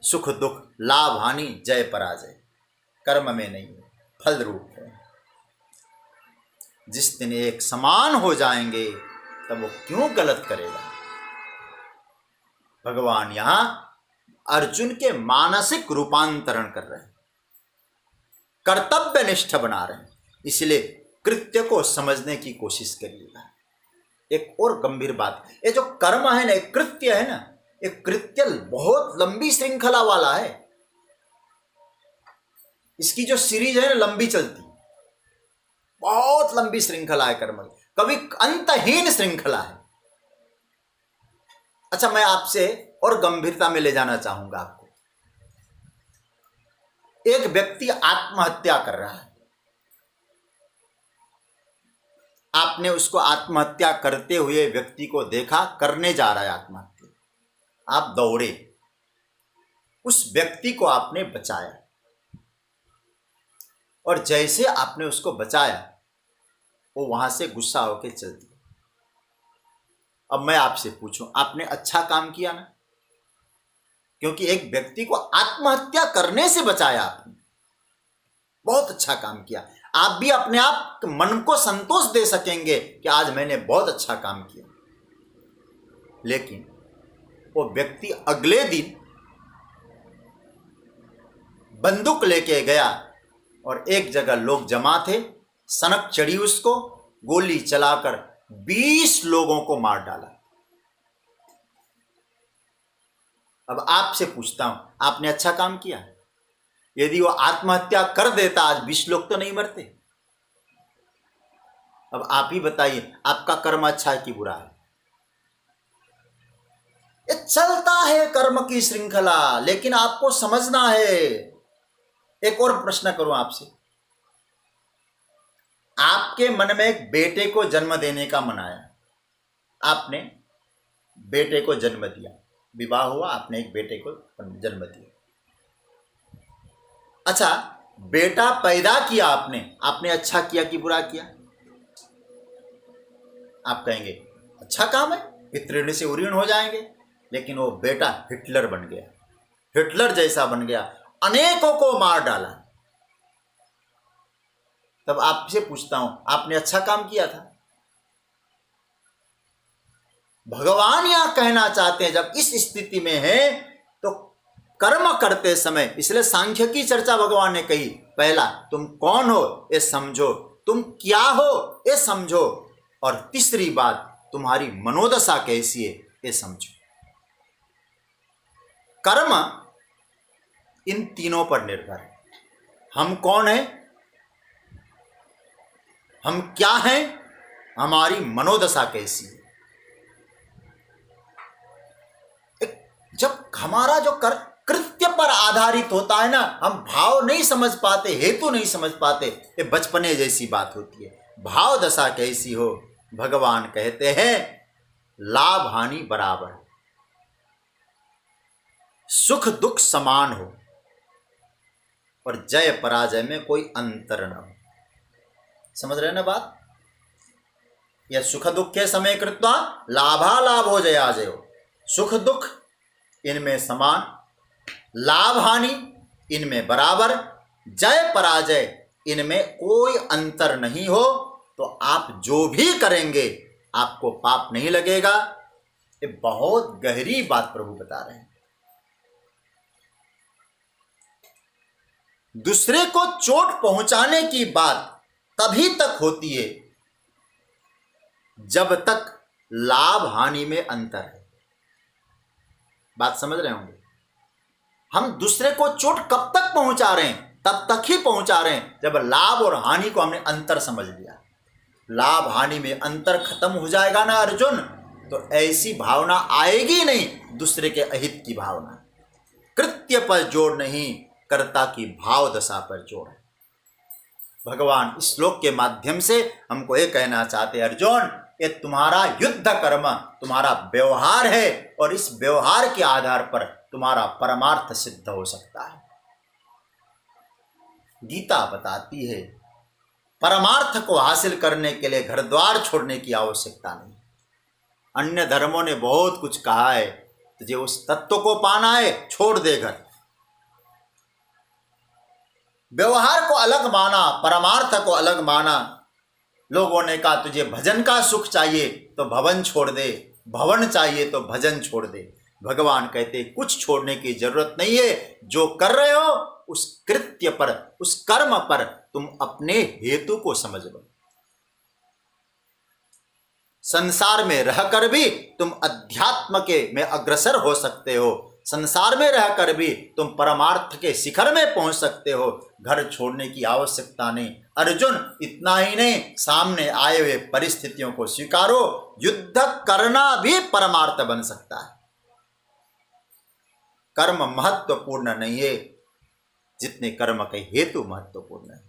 सुख दुख, लाभ हानि, जय पराजय, कर्म में नहीं है, फल रूप है। जिस दिन एक समान हो जाएंगे तब वो क्यों गलत करेगा? भगवान यहां अर्जुन के मानसिक रूपांतरण कर रहे हैं, कर्तव्य निष्ठ बना रहे हैं, इसलिए कृत्य को समझने की कोशिश करिएगा। एक और गंभीर बात, ये जो कर्म है ना, एक कृत्य है ना, एक कृत्य बहुत लंबी श्रृंखला वाला है। इसकी जो सीरीज है ना, लंबी चलती, बहुत लंबी श्रृंखला है कर्म की, कभी अंतहीन श्रृंखला है। अच्छा, मैं आपसे और गंभीरता में ले जाना चाहूंगा आपको। एक व्यक्ति आत्महत्या कर रहा है, आपने उसको आत्महत्या करते हुए व्यक्ति को देखा, करने जा रहा है आत्महत्या, आप दौड़े, उस व्यक्ति को आपने बचाया, और जैसे आपने उसको बचाया वो वहां से गुस्सा होकर चल दिया। अब मैं आपसे पूछूं, आपने अच्छा काम किया ना? क्योंकि एक व्यक्ति को आत्महत्या करने से बचाया आपने, बहुत अच्छा काम किया। आप भी अपने आप मन को संतोष दे सकेंगे कि आज मैंने बहुत अच्छा काम किया। लेकिन वो व्यक्ति अगले दिन बंदूक लेके गया और एक जगह लोग जमा थे, सनक चढ़ी उसको, गोली चलाकर 20 लोगों को मार डाला। अब आपसे पूछता हूं, आपने अच्छा काम किया? यदि वो आत्महत्या कर देता, आज 20 लोग तो नहीं मरते। अब आप ही बताइए, आपका कर्म अच्छा है कि बुरा है? ये चलता है कर्म की श्रृंखला, लेकिन आपको समझना है। एक और प्रश्न करूं आपसे, आपके मन में एक बेटे को जन्म देने का मन आया, आपने बेटे को जन्म दिया, विवाह हुआ, आपने एक बेटे को जन्म दिया। अच्छा, बेटा पैदा किया आपने अच्छा किया कि बुरा किया? आप कहेंगे अच्छा काम है, पितृऋण से उऋण हो जाएंगे। लेकिन वो बेटा हिटलर बन गया, हिटलर जैसा बन गया, अनेकों को मार डाला। तब आपसे पूछता हूं, आपने अच्छा काम किया था? भगवान यहां कहना चाहते हैं, जब इस स्थिति में है तो कर्म करते समय, इसलिए सांख्य की चर्चा भगवान ने कही, पहला तुम कौन हो ये समझो, तुम क्या हो ये समझो, और तीसरी बात तुम्हारी मनोदशा कैसी है ये समझो। कर्म इन तीनों पर निर्भर है। हम कौन हैं, हम क्या हैं, हमारी मनोदशा कैसी है। जब हमारा जो कृत्य पर आधारित होता है ना, हम भाव नहीं समझ पाते, हेतु नहीं समझ पाते, ये बचपने जैसी बात होती है। भाव दशा कैसी हो, भगवान कहते हैं लाभ हानि बराबर, सुख दुख समान हो और जय पराजय में कोई अंतर न हो। समझ रहे ना बात? यह सुख दुख के समय कृत्वा लाभा लाभो जया जयो, सुख दुख इनमें समान, लाभ हानि इनमें बराबर, जय पराजय इनमें कोई अंतर नहीं हो, तो आप जो भी करेंगे आपको पाप नहीं लगेगा। ये बहुत गहरी बात प्रभु बता रहे हैं। दूसरे को चोट पहुंचाने की बात तभी तक होती है जब तक लाभ हानि में अंतर है। बात समझ रहे होंगे? हम दूसरे को चोट कब तक पहुंचा रहे हैं? तब तक ही पहुंचा रहे हैं जब लाभ और हानि को हमने अंतर समझ लिया। लाभ हानि में अंतर खत्म हो जाएगा ना अर्जुन, तो ऐसी भावना आएगी नहीं, दूसरे के अहित की भावना। कृत्य पर जोर नहीं, कर्ता की भाव दशा पर जोर है। भगवान इस श्लोक के माध्यम से हमको ये कहना चाहते हैं, अर्जुन ये तुम्हारा युद्ध कर्म, तुम्हारा व्यवहार है, और इस व्यवहार के आधार पर तुम्हारा परमार्थ सिद्ध हो सकता है। गीता बताती है परमार्थ को हासिल करने के लिए घर द्वार छोड़ने की आवश्यकता नहीं। अन्य धर्मों ने बहुत कुछ कहा है, तुझे उस तत्व को पाना है, छोड़ दे घर। व्यवहार को अलग माना, परमार्थ को अलग माना। लोगों ने कहा तुझे भजन का सुख चाहिए तो भवन छोड़ दे, भवन चाहिए तो भजन छोड़ दे। भगवान कहते कुछ छोड़ने की जरूरत नहीं है। जो कर रहे हो उस कृत्य पर, उस कर्म पर तुम अपने हेतु को समझ लो। संसार में रहकर भी तुम अध्यात्म के में अग्रसर हो सकते हो, संसार में रहकर भी तुम परमार्थ के शिखर में पहुंच सकते हो। घर छोड़ने की आवश्यकता नहीं। अर्जुन इतना ही नहीं, सामने आए हुए परिस्थितियों को स्वीकारो। युद्ध करना भी परमार्थ बन सकता है। कर्म महत्वपूर्ण नहीं है जितने कर्म के हेतु महत्वपूर्ण है।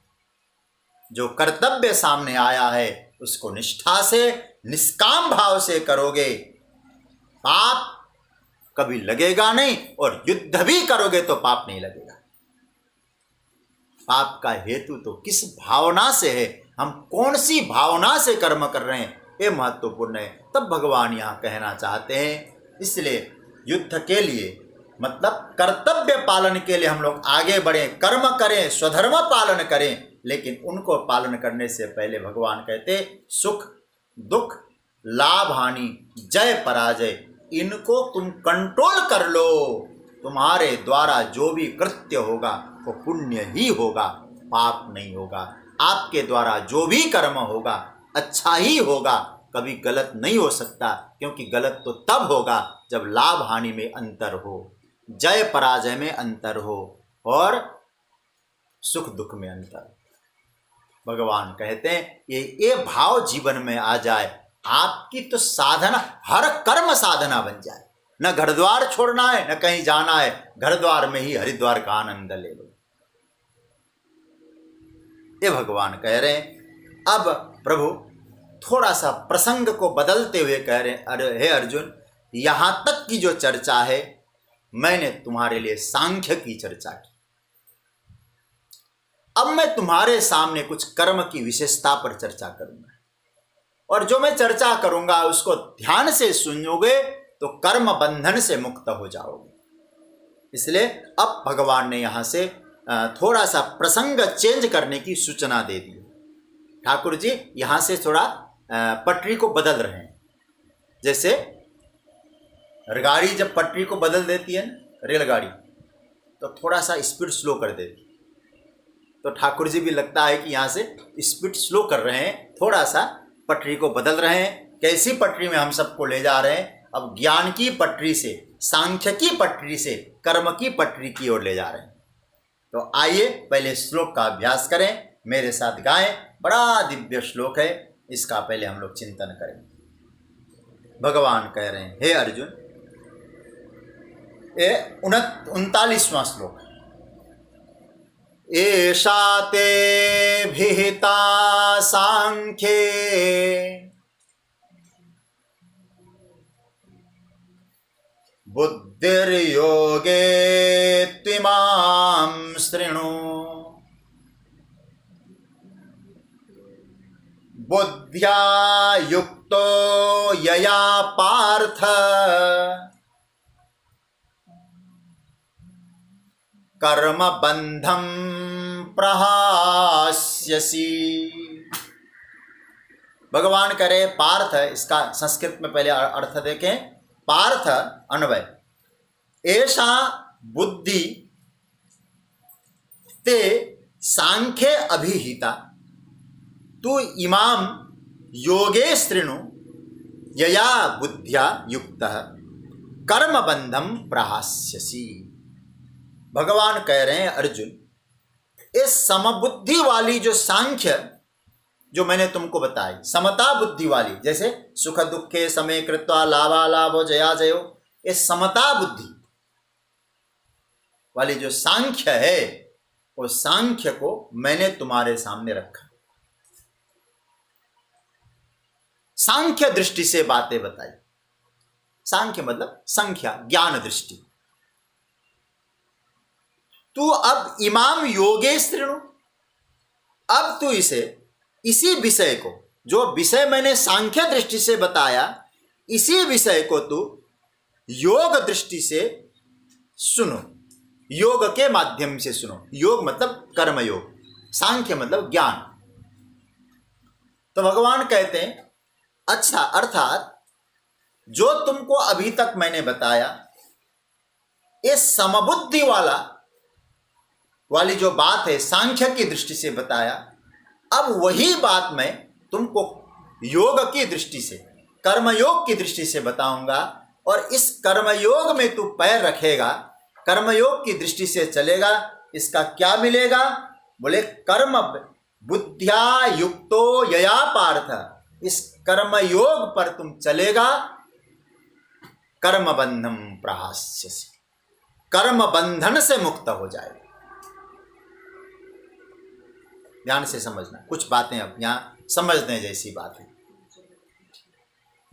जो कर्तव्य सामने आया है उसको निष्ठा से, निष्काम भाव से करोगे, पाप कभी लगेगा नहीं, और युद्ध भी करोगे तो पाप नहीं लगेगा। पाप का हेतु तो किस भावना से है, हम कौन सी भावना से कर्म कर रहे हैं, ये महत्वपूर्ण है। तब भगवान यहाँ कहना चाहते हैं, इसलिए युद्ध के लिए मतलब कर्तव्य पालन के लिए हम लोग आगे बढ़ें, कर्म करें, स्वधर्म पालन करें, लेकिन उनको पालन करने से पहले भगवान कहते सुख दुख, लाभ हानि, जय पराजय, इनको तुम कंट्रोल कर लो। तुम्हारे द्वारा जो भी कृत्य होगा वो पुण्य ही होगा, पाप नहीं होगा। आपके द्वारा जो भी कर्म होगा अच्छा ही होगा, कभी गलत नहीं हो सकता, क्योंकि गलत तो तब होगा जब लाभ हानि में अंतर हो, जय पराजय में अंतर हो, और सुख दुख में अंतर। भगवान कहते हैं ये भाव जीवन में आ जाए, आपकी तो साधना, हर कर्म साधना बन जाए। न घर द्वार छोड़ना है, न कहीं जाना है, घर द्वार में ही हरिद्वार का आनंद ले लो। ये भगवान कह रहे हैं। अब प्रभु थोड़ा सा प्रसंग को बदलते हुए कह रहे हैं, अरे हे अर्जुन, यहाँ तक की जो चर्चा है मैंने तुम्हारे लिए सांख्य की चर्चा की। अब मैं तुम्हारे सामने कुछ कर्म की विशेषता पर चर्चा करूंगा, और जो मैं चर्चा करूंगा उसको ध्यान से सुनोगे तो कर्म बंधन से मुक्त हो जाओगे। इसलिए अब भगवान ने यहाँ से थोड़ा सा प्रसंग चेंज करने की सूचना दे दी। ठाकुर जी यहाँ से थोड़ा पटरी को बदल रहे हैं। जैसे गाड़ी जब पटरी को बदल देती है ना, रेलगाड़ी, तो थोड़ा सा स्पीड स्लो कर देती, तो ठाकुर जी भी लगता है कि यहाँ से स्पीड स्लो कर रहे हैं, थोड़ा सा पटरी को बदल रहे हैं। कैसी पटरी में हम सबको ले जा रहे हैं? अब ज्ञान की पटरी से, सांख्य की पटरी से कर्म की पटरी की ओर ले जा रहे हैं। तो आइए पहले श्लोक का अभ्यास करें, मेरे साथ गाएं। बड़ा दिव्य श्लोक है, इसका पहले हम लोग चिंतन करें। भगवान कह रहे हैं, हे अर्जुन, ये 39वां श्लोक। एषा ते भिहिता सांख्ये बुद्धिर्योगे त्विमां शृणु। बुद्ध्या युक्तो यया पार्थ कर्म बंधम प्रहास्यसि। भगवान करे पार्थ, इसका संस्कृत में पहले अर्थ देखें। पार्थ अन्वय, ऐसा बुद्धि ते सांख्ये अभिहिता तू इमाम योगे शृणु यया बुद्ध्या युक्तः कर्म बंधम प्रहास्यसि। भगवान कह रहे हैं अर्जुन, इस समबुद्धि वाली जो सांख्य जो मैंने तुमको बताई, समता बुद्धि वाली, जैसे सुख दुखे समय कृत्वा लाभा लाभो जया जयो, इस समता बुद्धि वाली जो सांख्य है, वो सांख्य को मैंने तुम्हारे सामने रखा। सांख्य दृष्टि से बातें बताई। सांख्य मतलब संख्या, ज्ञान दृष्टि। तू अब इमाम योगे शृणु, अब तू इसी विषय को, जो विषय मैंने सांख्य दृष्टि से बताया, इसी विषय को तू योग दृष्टि से सुनो, योग के माध्यम से सुनो। योग मतलब कर्म योग, सांख्य मतलब ज्ञान। तो भगवान कहते हैं अच्छा, अर्थात जो तुमको अभी तक मैंने बताया, इस समबुद्धि वाली जो बात है सांख्य की दृष्टि से बताया, अब वही बात मैं तुमको योग की दृष्टि से, कर्मयोग की दृष्टि से बताऊंगा। और इस कर्मयोग में तू पैर रखेगा, कर्मयोग की दृष्टि से चलेगा, इसका क्या मिलेगा? बोले कर्म बुद्ध्या युक्तो यया पार्थ, इस कर्मयोग पर तुम चलेगा, कर्म बंधम प्रहास्यसि, कर्म बंधन से मुक्त हो जाएगा। ध्यान से समझना, कुछ बातें अब यहां समझने जैसी बात है।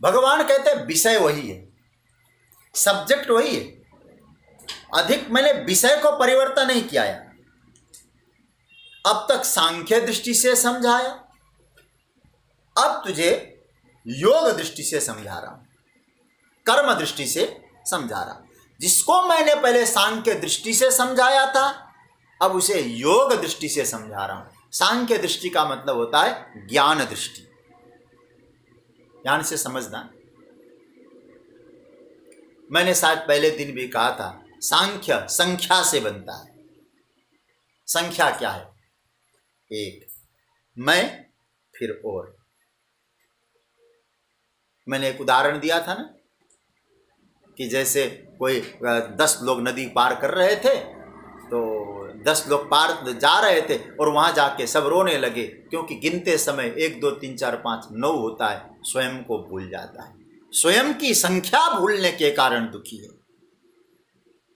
भगवान कहते हैं विषय वही है, सब्जेक्ट वही है, अधिक मैंने विषय को परिवर्तन नहीं किया है। अब तक सांख्य दृष्टि से समझाया, अब तुझे योग दृष्टि से समझा रहा हूं, कर्म दृष्टि से समझा रहा हूं। जिसको मैंने पहले सांख्य दृष्टि से समझाया था, अब उसे योग दृष्टि से समझा रहा हूं। सांख्य दृष्टि का मतलब होता है ज्ञान दृष्टि। ध्यान से समझना, मैंने शायद पहले दिन भी कहा था, सांख्य संख्या से बनता है। संख्या क्या है? एक, मैं, फिर और। मैंने एक उदाहरण दिया था ना, कि जैसे कोई 10 लोग नदी पार कर रहे थे, तो 10 लोग पार जा रहे थे और वहाँ जाके सब रोने लगे, क्योंकि गिनते समय 1 2 3 4 5 9 होता है, स्वयं को भूल जाता है, स्वयं की संख्या भूलने के कारण दुखी है।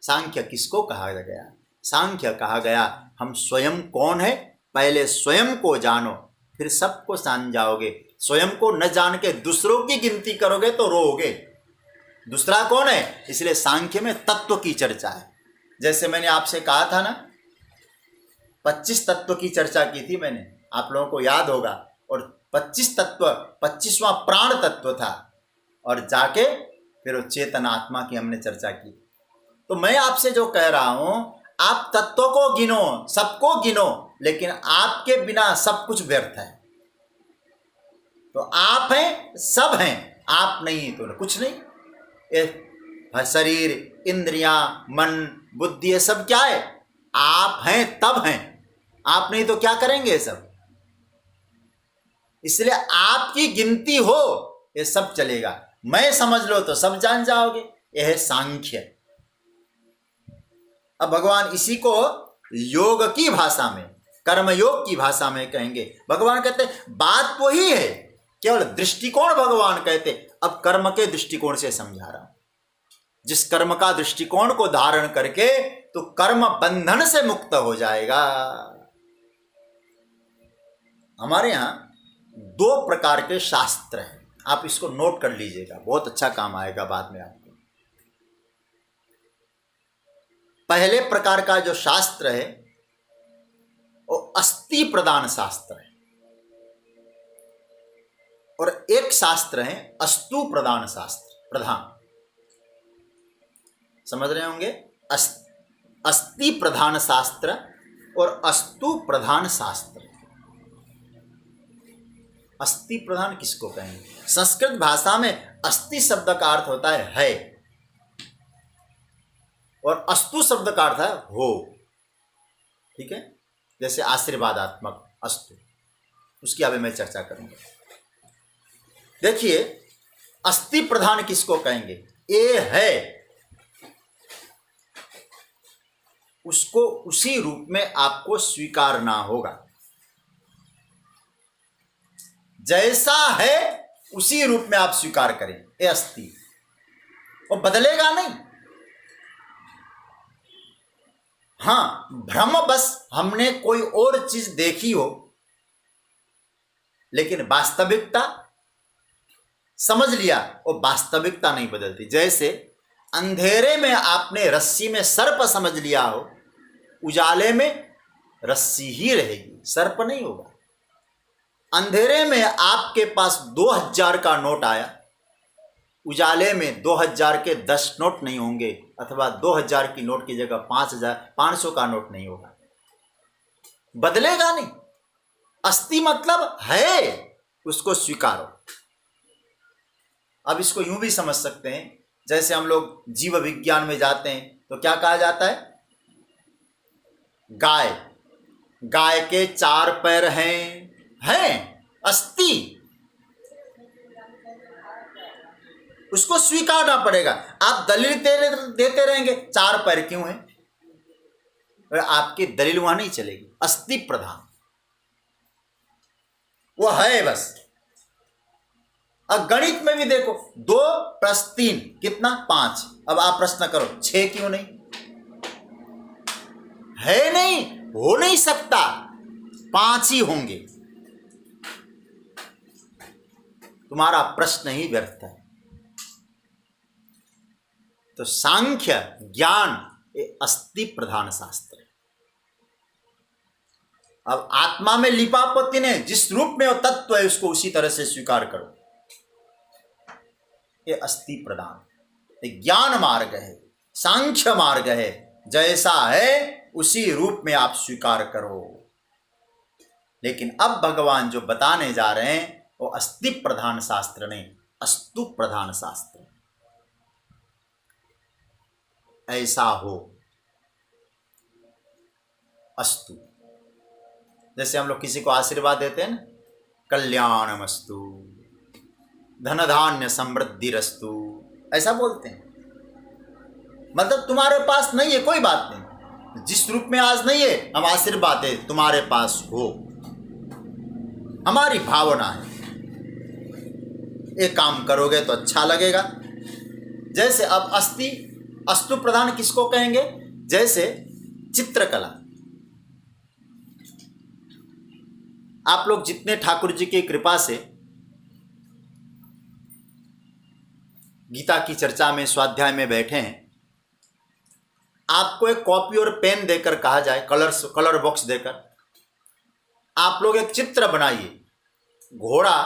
सांख्य किसको कहा गया? सांख्य कहा गया हम स्वयं कौन है, पहले स्वयं को जानो, फिर सबको जान जाओगे। स्वयं को न जान के दूसरों की गिनती करोगे तो रोओगे। दूसरा कौन है? इसलिए सांख्य में तत्व की चर्चा है। जैसे मैंने आपसे कहा था ना, 25 तत्व की चर्चा की थी मैंने, आप लोगों को याद होगा। और 25 तत्व, 25वां प्राण तत्व था, और जाके फिर वो चेतन आत्मा की हमने चर्चा की। तो मैं आपसे जो कह रहा हूं, आप तत्वों को गिनो, सबको गिनो, लेकिन आपके बिना सब कुछ व्यर्थ है। तो आप हैं, सब हैं, आप नहीं तो कुछ नहीं। शरीर, इंद्रियां, मन, बुद्धि, ये सब क्या है? आप हैं तब हैं, आप नहीं तो क्या करेंगे सब। इसलिए आपकी गिनती हो, ये सब चलेगा। मैं समझ लो तो सब जान जाओगे। यह है सांख्य। अब भगवान इसी को योग की भाषा में, कर्मयोग की भाषा में कहेंगे। भगवान कहते बात वही है, केवल दृष्टिकोण भगवान कहते अब कर्म के दृष्टिकोण से समझा रहा हूं। जिस कर्म का दृष्टिकोण को धारण करके तो कर्म बंधन से मुक्त हो जाएगा। हमारे यहाँ 2 प्रकार के शास्त्र हैं, आप इसको नोट कर लीजिएगा, बहुत अच्छा काम आएगा बाद में आपको। पहले प्रकार का जो शास्त्र है वो अस्थि प्रदान शास्त्र है, और एक शास्त्र है अस्तु प्रदान शास्त्र प्रधान। समझ रहे होंगे, अस्थि प्रधान शास्त्र और अस्तु प्रधान शास्त्र। अस्थि प्रधान किसको कहेंगे? संस्कृत भाषा में अस्थि शब्द का अर्थ होता है, और अस्तु शब्द का अर्थ है हो। ठीक है, जैसे आशीर्वादात्मक अस्तु, उसकी अभी मैं चर्चा करूंगा। देखिए, अस्थि प्रधान किसको कहेंगे? ये है, उसको उसी रूप में आपको स्वीकारना होगा। जैसा है उसी रूप में आप स्वीकार करें, ये अस्थि, और बदलेगा नहीं। हाँ, भ्रम बस हमने कोई और चीज देखी हो, लेकिन वास्तविकता समझ लिया, वो वास्तविकता नहीं बदलती। जैसे अंधेरे में आपने रस्सी में सर्प समझ लिया हो, उजाले में रस्सी ही रहेगी, सर्प नहीं होगा। अंधेरे में आपके पास 2000 का नोट आया, उजाले में 2000 के 10 नोट नहीं होंगे, अथवा 2000 की नोट की जगह 500 का नोट नहीं होगा, बदलेगा नहीं। अस्थि मतलब है, उसको स्वीकारो। अब इसको यूं भी समझ सकते हैं, जैसे हम लोग जीव विज्ञान में जाते हैं तो क्या कहा जाता है? गाय के 4 पैर हैं, अस्थि, उसको स्वीकारना पड़ेगा। आप दलील देते रहेंगे 4 पैर क्यों हैं, आपकी दलील वहां नहीं चलेगी। अस्थि प्रधान वो है बस। अब गणित में भी देखो, 2 + 3 कितना? 5। अब आप प्रश्न करो 6 क्यों नहीं? है नहीं, हो नहीं सकता, 5 ही होंगे। तुम्हारा प्रश्न ही व्यर्थ है। तो सांख्य ज्ञान ये अस्थि प्रधान शास्त्र है। अब आत्मा में लिपापति ने जिस रूप में वो तत्व है उसको उसी तरह से स्वीकार करो, ये अस्थि प्रदान, ये ज्ञान मार्ग है, सांख्य मार्ग है। जैसा है उसी रूप में आप स्वीकार करो। लेकिन अब भगवान जो बताने जा रहे हैं वो अस्थि प्रधान शास्त्र नहीं, अस्तु प्रधान शास्त्र। ऐसा हो, अस्तु। जैसे हम लोग किसी को आशीर्वाद देते हैं ना, कल्याणमस्तु, धन धान्य समृद्धिरस्तु, ऐसा बोलते हैं। मतलब तुम्हारे पास नहीं है, कोई बात नहीं, जिस रूप में आज नहीं है, हम आशीर्वाद है तुम्हारे पास हो, हमारी भावना है। ये काम करोगे तो अच्छा लगेगा। जैसे अब अस्तु प्रधान किसको कहेंगे? जैसे चित्रकला, आप लोग जितने ठाकुर जी की कृपा से गीता की चर्चा में, स्वाध्याय में बैठे हैं, आपको एक कॉपी और पेन देकर कहा जाए, कलर बॉक्स देकर आप लोग एक चित्र बनाइए। घोड़ा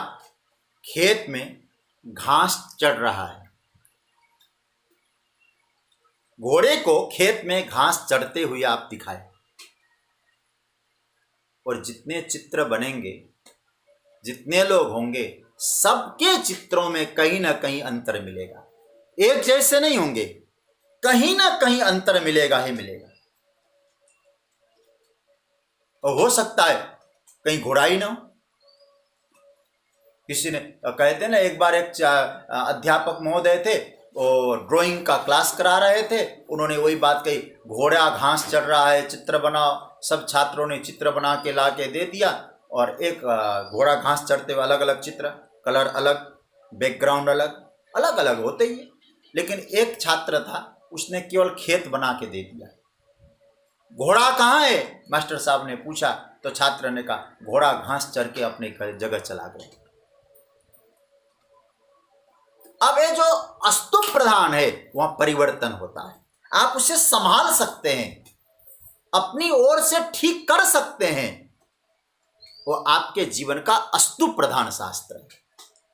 खेत में घास चढ़ रहा है, घोड़े को खेत में घास चढ़ते हुए आप दिखाएं, और जितने चित्र बनेंगे, जितने लोग होंगे, सबके चित्रों में कहीं ना कहीं अंतर मिलेगा। एक जैसे नहीं होंगे, कहीं ना कहीं अंतर मिलेगा ही मिलेगा। और हो सकता है कहीं घोड़ा ही ना हो। किसी ने कहते ना, एक बार एक अध्यापक महोदय थे और ड्राइंग का क्लास करा रहे थे, उन्होंने वही बात कही, घोड़ा घास चढ़ रहा है, चित्र बनाओ। सब छात्रों ने चित्र बना के ला के दे दिया, और एक घोड़ा घास चढ़ते हुए अलग अलग चित्र, कलर अलग, बैकग्राउंड अलग, अलग अलग होते ही है। लेकिन एक छात्र था, उसने केवल खेत बना के दे दिया। घोड़ा कहाँ है, मास्टर साहब ने पूछा, तो छात्र ने कहा घोड़ा घास चर के अपने जगह चला गया। अब ये जो अस्तु प्रधान है वहां परिवर्तन होता है। आप उसे संभाल सकते हैं, अपनी ओर से ठीक कर सकते हैं, वो आपके जीवन का अस्तु प्रधान शास्त्र है।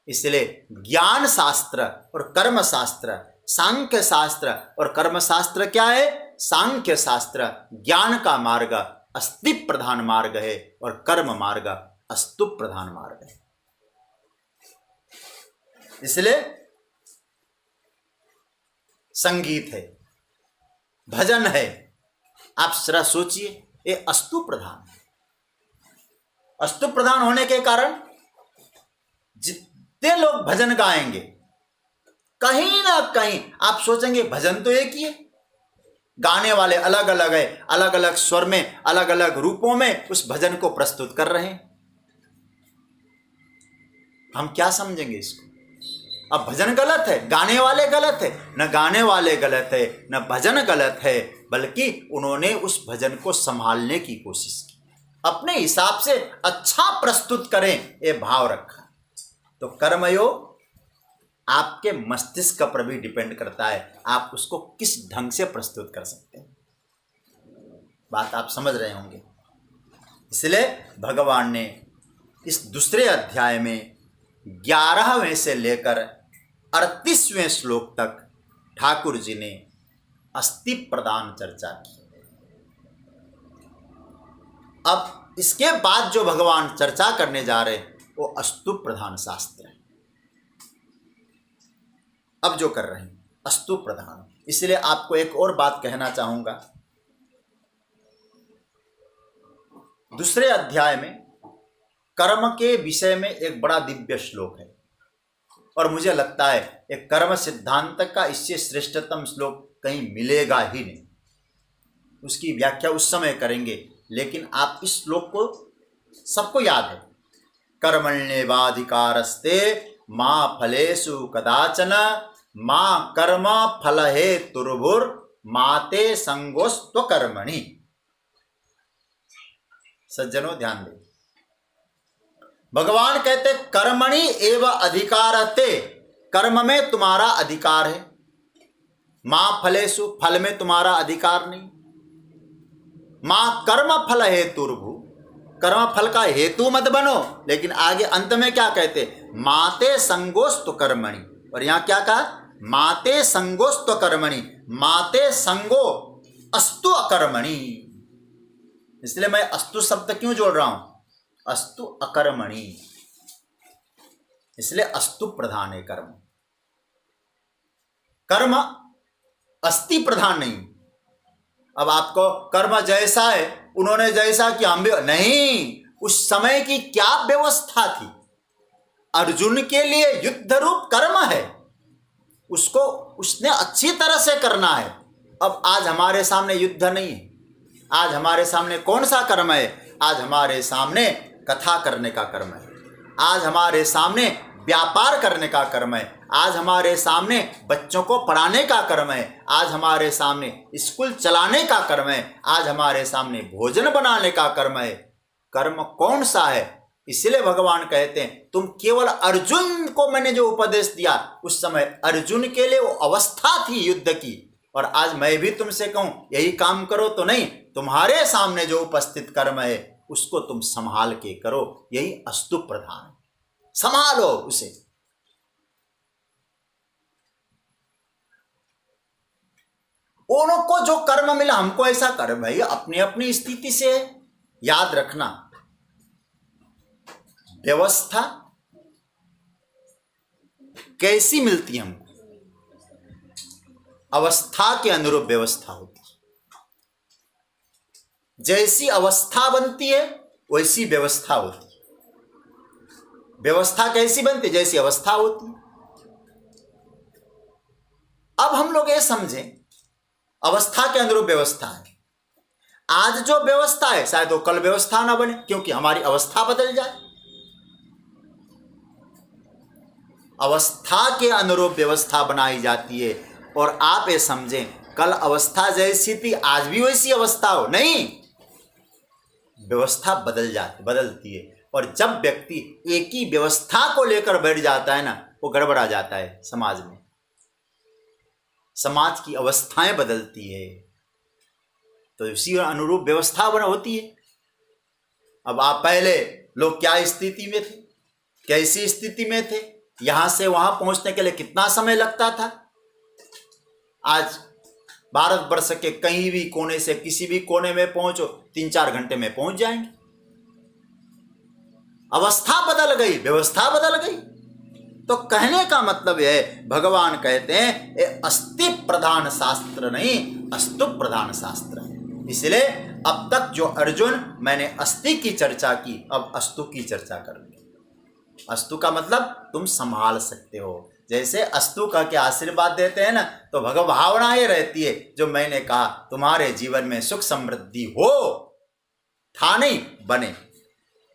इसलिए ज्ञान शास्त्र और कर्म शास्त्र, सांख्य शास्त्र और कर्म शास्त्र क्या है? सांख्य शास्त्र ज्ञान का मार्ग अस्ति प्रधान मार्ग है और कर्म मार्ग अस्तु प्रधान मार्ग है। इसलिए संगीत है, भजन है, आप जरा सोचिए, ये अस्तु प्रधान है। अस्तु प्रधान होने के कारण जितने लोग भजन गाएंगे, कहीं ना कहीं आप सोचेंगे भजन तो एक ही है, गाने वाले अलग अलग है, अलग अलग स्वर में, अलग अलग रूपों में उस भजन को प्रस्तुत कर रहे हैं। हम क्या समझेंगे इसको? अब भजन गलत है, गाने वाले गलत है, न गाने वाले गलत है, न भजन गलत है, बल्कि उन्होंने उस भजन को संभालने की कोशिश की, अपने हिसाब से अच्छा प्रस्तुत करें, ये भाव रखा। तो कर्मयोग आपके मस्तिष्क पर भी डिपेंड करता है, आप उसको किस ढंग से प्रस्तुत कर सकते हैं। बात आप समझ रहे होंगे। इसलिए भगवान ने इस दूसरे अध्याय में 11वें से लेकर 38वें श्लोक तक ठाकुर जी ने अस्थि प्रदान चर्चा की। अब इसके बाद जो भगवान चर्चा करने जा रहे हैं वो अस्तु प्रधान शास्त्र है। अब जो कर रहे हैं अस्तु प्रधान, इसलिए आपको एक और बात कहना चाहूंगा। दूसरे अध्याय में कर्म के विषय में एक बड़ा दिव्य श्लोक है और मुझे लगता है एक कर्म सिद्धांत का इससे श्रेष्ठतम श्लोक कहीं मिलेगा ही नहीं। उसकी व्याख्या उस समय करेंगे, लेकिन आप इस श्लोक को सबको याद है। कर्मण्येवाधिकारस्ते मां फलेषु कदाचन मां कर्म फल हेतुर्भुर माते संगोस्त्व कर्मणि। सज्जनों ध्यान दें, भगवान कहते कर्मणि एव अधिकारते, कर्म में तुम्हारा अधिकार है, मां फलेषु फल में तुम्हारा अधिकार नहीं, मां कर्म फल हेतुर्भु, कर्म फल का हेतु मत बनो। लेकिन आगे अंत में क्या कहते? माते संगोस्तु कर्मणि। और यहां क्या कहा? माते संगोस्तु कर्मणि, माते संगो अस्तु अकर्मणि। इसलिए मैं अस्तु शब्द क्यों जोड़ रहा हूं? अस्तु अकर्मणि, इसलिए अस्तु प्रधान है कर्म। कर्म अस्थि प्रधान नहीं। अब आपको कर्म जैसा है, उन्होंने जैसा कि हम भी नहीं, उस समय की क्या व्यवस्था थी? अर्जुन के लिए युद्ध रूप कर्म है, उसको उसने अच्छी तरह से करना है। अब आज हमारे सामने युद्ध नहीं है, आज हमारे सामने कौन सा कर्म है? आज हमारे सामने कथा करने का कर्म है, आज हमारे सामने व्यापार करने का कर्म है, आज हमारे सामने बच्चों को पढ़ाने का कर्म है, आज हमारे सामने स्कूल चलाने का कर्म है, आज हमारे सामने भोजन बनाने का कर्म है। कर्म कौन सा है? इसलिए भगवान कहते हैं तुम केवल अर्जुन को मैंने जो उपदेश दिया, उस समय अर्जुन के लिए वो अवस्था थी युद्ध की। और आज मैं भी तुमसे कहूं यही काम करो तो नहीं, तुम्हारे सामने जो उपस्थित कर्म है उसको तुम संभाल के करो, यही अस्तु प्रधान है। संभालो उसे। उनको जो कर्म मिला, हमको ऐसा कर भाई, अपनी अपनी स्थिति से याद रखना। व्यवस्था कैसी मिलती है हमको? अवस्था के अनुरूप व्यवस्था होती है। जैसी अवस्था बनती है वैसी व्यवस्था होती है। व्यवस्था कैसी बनती है? जैसी अवस्था होती है। अब हम लोग ये समझें, अवस्था के अनुरूप व्यवस्था है। आज जो व्यवस्था है शायद वो कल व्यवस्था ना बने, क्योंकि हमारी अवस्था बदल जाए। अवस्था के अनुरूप व्यवस्था बनाई जाती है, और आप ये समझें कल अवस्था जैसी थी आज भी वैसी अवस्था हो, नहीं, व्यवस्था बदलती है। और जब व्यक्ति एक ही व्यवस्था को लेकर बैठ जाता है ना, वो गड़बड़ा जाता है समाज में, समाज की अवस्थाएं बदलती है, तो इसी अनुरूप व्यवस्था बना होती है। अब आप पहले लोग क्या स्थिति में थे, कैसी स्थिति में थे, यहां से वहां पहुंचने के लिए कितना समय लगता था, आज भारतवर्ष के कहीं भी कोने से किसी भी कोने में पहुंचो 3-4 घंटे में पहुंच जाएंगे। अवस्था बदल गई, व्यवस्था बदल गई। तो कहने का मतलब यह है, भगवान कहते हैं ये अस्थि प्रधान शास्त्र नहीं, अस्तु प्रधान शास्त्र है। इसलिए अब तक जो अर्जुन मैंने अस्थि की चर्चा की, अब अस्तु की चर्चा करूंगी। अस्तु का मतलब तुम संभाल सकते हो, जैसे अस्तु का के आशीर्वाद देते हैं ना, तो भगव भावना ये रहती है जो मैंने कहा, तुम्हारे जीवन में सुख समृद्धि हो, था नहीं बने,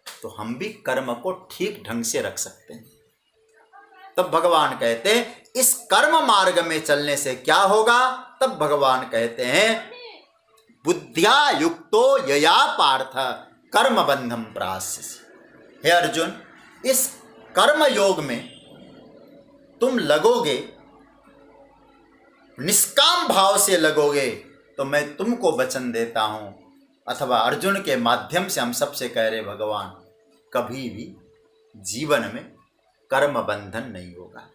तो हम भी कर्म को ठीक ढंग से रख सकते हैं। तब भगवान कहते हैं इस कर्म मार्ग में चलने से क्या होगा, तब भगवान कहते हैं बुद्धिया युक्तो यया पार्थ कर्म बंधम प्राश्यसि। हे अर्जुन, इस कर्म योग में तुम लगोगे, निष्काम भाव से लगोगे, तो मैं तुमको वचन देता हूं, अथवा अर्जुन के माध्यम से हम सबसे कह रहे भगवान, कभी भी जीवन में कर्म बंधन नहीं होगा।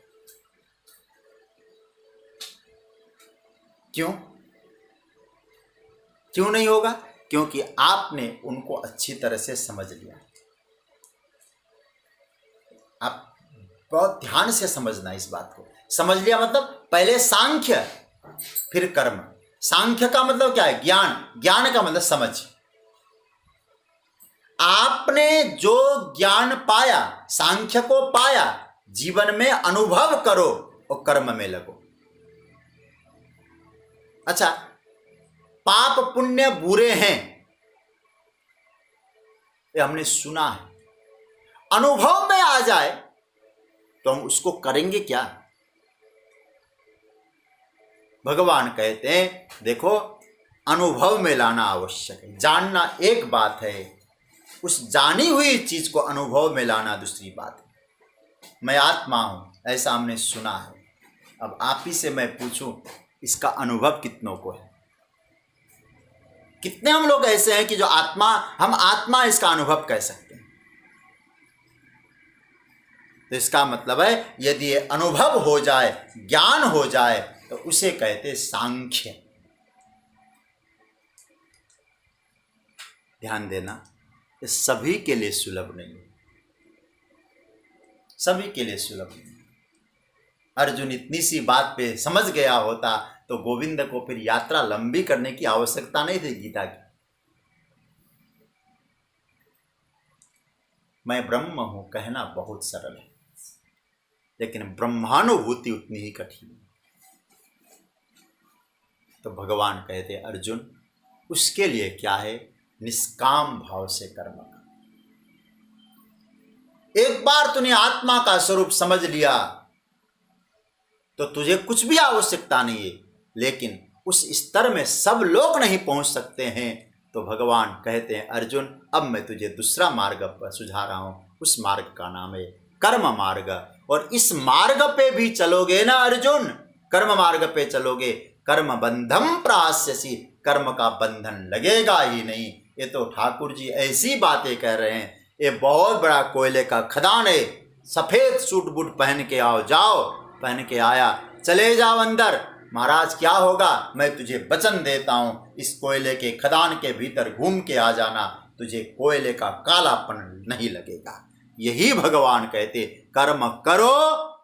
क्यों नहीं होगा? क्योंकि आपने उनको अच्छी तरह से समझ लिया। आप बहुत ध्यान से समझना इस बात को। समझ लिया मतलब पहले सांख्य फिर कर्म। सांख्य का मतलब क्या है? ज्ञान। ज्ञान का मतलब समझ। आपने जो ज्ञान पाया, सांख्य को पाया, जीवन में अनुभव करो और कर्म में लगो। अच्छा, पाप पुण्य बुरे हैं ये हमने सुना है, अनुभव में आ जाए तो हम उसको करेंगे क्या? भगवान कहते हैं देखो, अनुभव में लाना आवश्यक है। जानना एक बात है, उस जानी हुई चीज को अनुभव में लाना दूसरी बात है। मैं आत्मा हूं ऐसा हमने सुना है, अब आप ही से मैं पूछूं इसका अनुभव कितनों को है? कितने हम लोग ऐसे हैं कि जो आत्मा, हम आत्मा इसका अनुभव कह सकते हैं? तो इसका मतलब है यदि ये अनुभव हो जाए, ज्ञान हो जाए, तो उसे कहते सांख्य। ध्यान देना, ये सभी के लिए सुलभ नहीं है, सभी के लिए सुलभ नहीं। अर्जुन इतनी सी बात पे समझ गया होता तो गोविंद को फिर यात्रा लंबी करने की आवश्यकता नहीं थी गीता की। मैं ब्रह्म हूं कहना बहुत सरल है, लेकिन ब्रह्मानुभूति उतनी ही कठिन है। तो भगवान कहते अर्जुन, उसके लिए क्या है? निष्काम भाव से कर्म कर। एक बार तूने आत्मा का स्वरूप समझ लिया तो तुझे कुछ भी आवश्यकता नहीं है। लेकिन उस स्तर में सब लोग नहीं पहुंच सकते हैं, तो भगवान कहते हैं अर्जुन, अब मैं तुझे दूसरा मार्ग पर सुझा रहा हूं। उस मार्ग का नाम है कर्म मार्ग। और इस मार्ग पे भी चलोगे ना अर्जुन, कर्म मार्ग पे चलोगे, कर्म बंधम प्राश्यसि, कर्म का बंधन लगेगा ही नहीं। ये तो ठाकुर जी ऐसी बातें कह रहे हैं, ये बहुत बड़ा कोयले का खदान है, सफेद सूट बूट पहन के आओ, जाओ, पहन के आया, चले जाओ अंदर। महाराज क्या होगा? मैं तुझे वचन देता हूँ, इस कोयले के खदान के भीतर घूम के आ जाना, तुझे कोयले का कालापन नहीं लगेगा। यही भगवान कहते कर्म करो,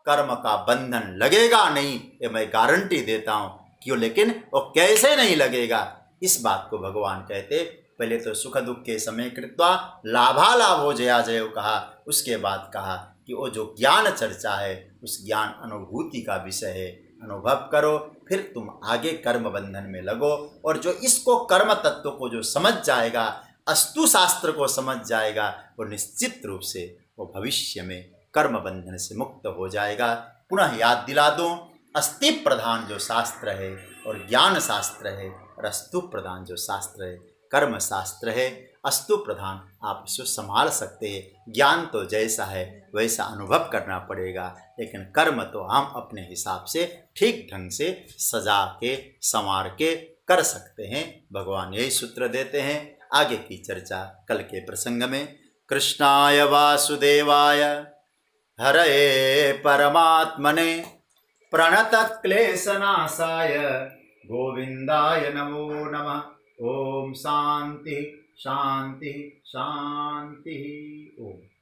कर्म का बंधन लगेगा नहीं, ये मैं गारंटी देता हूँ। क्यों? लेकिन वो कैसे नहीं लगेगा, इस बात को भगवान कहते पहले तो सुख दुख के समय कृत्वा लाभालाभ हो जया जय कहा, उसके बाद कहा कि वो जो ज्ञान चर्चा है उस ज्ञान अनुभूति का विषय है। अनुभव करो, फिर तुम आगे कर्म बंधन में लगो। और जो इसको कर्म तत्व को जो समझ जाएगा, अस्तु शास्त्र को समझ जाएगा, वो निश्चित रूप से वो भविष्य में कर्म बंधन से मुक्त हो जाएगा। पुनः याद दिला दूं, अस्थि प्रधान जो शास्त्र है और ज्ञान शास्त्र है, और अस्तु प्रधान जो शास्त्र है, कर्म शास्त्र है, अस्तु प्रधान आप इसको संभाल सकते हैं। ज्ञान तो जैसा है वैसा अनुभव करना पड़ेगा, लेकिन कर्म तो हम अपने हिसाब से ठीक ढंग से सजा के संवार के कर सकते हैं। भगवान यही सूत्र देते हैं। आगे की चर्चा कल के प्रसंग में। कृष्णाय वासुदेवाय हरये परमात्मने प्रणतक्लेशनाशाय गोविंदाय नमो नमः। ओम शांति शांति शांति। ओम।